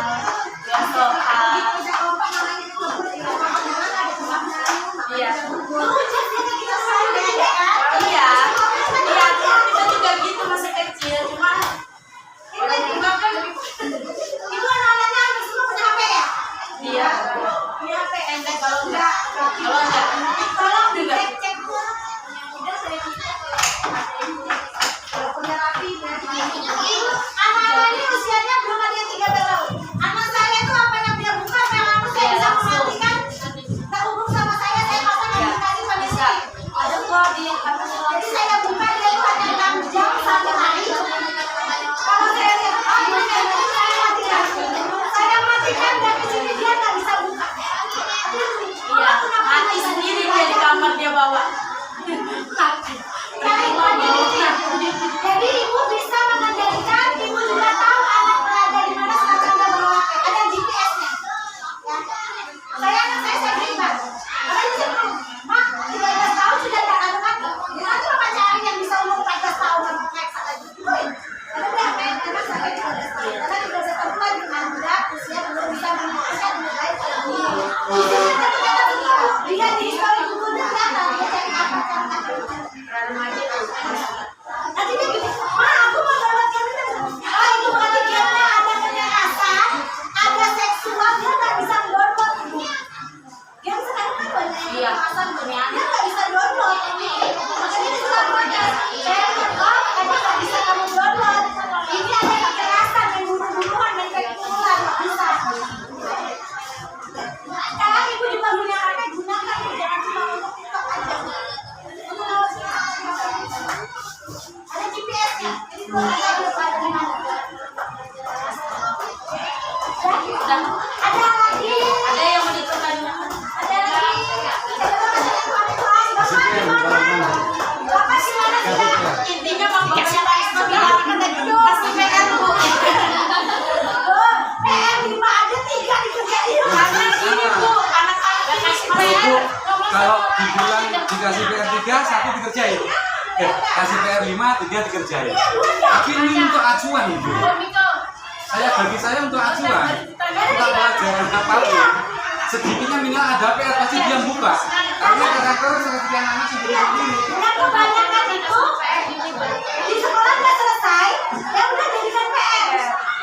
dua soal. Kerja kelompok namanya itu ngebut ya. Gimana ada kemampuan. Iya. Dulu jadinya kita sayang ya kan? Iya. Iya. Kita juga gitu masih kecil. Cuma orang tua kan Itu anak-anaknya hampir semua punya HP ya? dia Punya HP. pendek kalau enggak Tolong dicek-cek dulu. Yang muda saya cek. Kalau punya rapi, Ibu, anak-anak ini usianya belum ada yang 3 tahun. Anak saya tuh apa yang dia buka, apa yang aku saya bisa mematikan. Tak hubung sama saya pasang aplikasi pada bisa. Ada kok di Jadi saya buka dia itu hanya 6 jam satu hari. Kalau saya lihat, oh ini saya matikan. Saya matikan dan di sini dia nggak bisa buka. iya mati sendiri dia di kamar dia bawa. Jadi ibu bisa mengendalikan, ibu juga tahu anak berada di mana saat anda bawa HP. Ada GPS-nya. Ya. Anak saya beriman. Karena itu saya bilang, Mak, 13 tahun sudah tidak ada lagi. Gimana Bapak cari yang bisa umur 14 tahun dan pakai saat lagi? Karena dia anak sampai 13 tahun. Karena 13 tahun lagi Anda usia belum bisa memutuskan lebih baik lagi. Ternyata begitu. Dia di histori Google ternyata dia cari apa. Remaja Nanti dia gini, Ma, aku mau download game itu. Oh, itu berarti gamenya ada kekerasan, ada seksual, dia nggak bisa download. Game sekarang kan banyak yang Iya. kekerasan, dia nggak bisa download. Makanya dia suka protes. Saya bilang, oh, makanya nggak bisa kamu download. Ini ada kekerasan, dan bunuh-bunuhan, dan seksualan, nggak bisa. Sekarang ibu juga punya HP, gunakan, jangan cuma untuk TikTok aja. Ada GPS-nya, jadi kalau ada di mana. udah Ada lagi, ada yang mau ditekan. ada lagi. Bapak gimana sih? Intinya bang bapaknya Pak bilang kan tadi kasih PR bu. Oh, PR 5 ada 3 dikerjain. Karena gini bu anak-anak kasih PR. Kalau dibilang dikasih PR 3, 1 dikerjain. Kasih PR 5, 3 dikerjain. Tapi ini untuk acuan ibu. Bagi saya untuk acuan. Kita pelajaran apapun. Sedikitnya minimal ada PR pasti dia buka. Karena karakter seperti anak-anak sendiri-sendiri. Dan kebanyakan itu di sekolah nggak selesai, ya udah jadikan PR.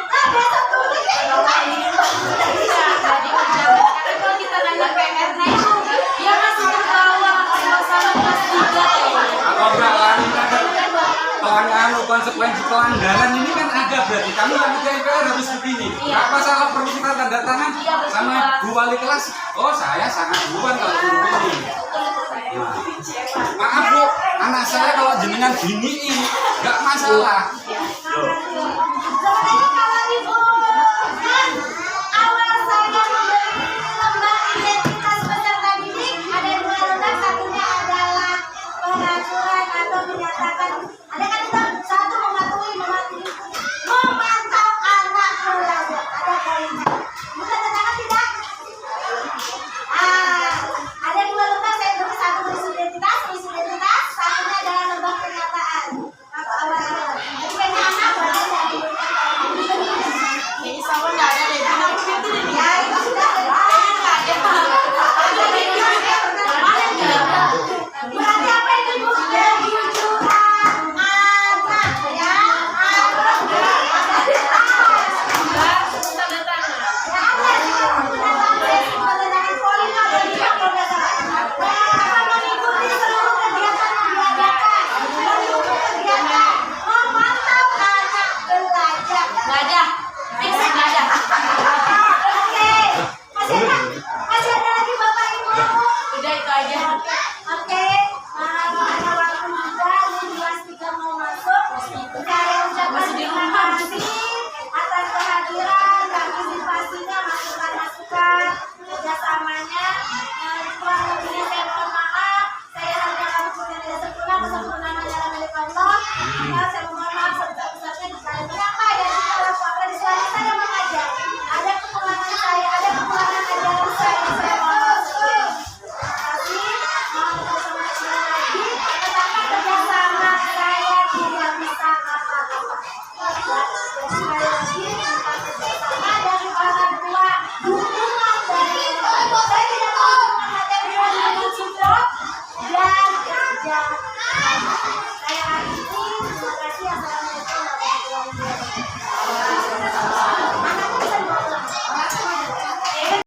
Nah besok tulis ya itu lagi. Jadi kerja karena kalau kita nanya PR-nya itu dia masih terbawa suasana kelas 3 Atau enggak lari konsekuensi pelanggaran ini kan ada berarti kamu yang kerjain PR harus begini. Apa salah perlu kita tanda tangan sama Bu Wali kelas? Oh saya sangat duluan kalau begini. Nah, maaf Bu, anak saya kalau jenengan giniin nggak masalah. Loh. Sebenarnya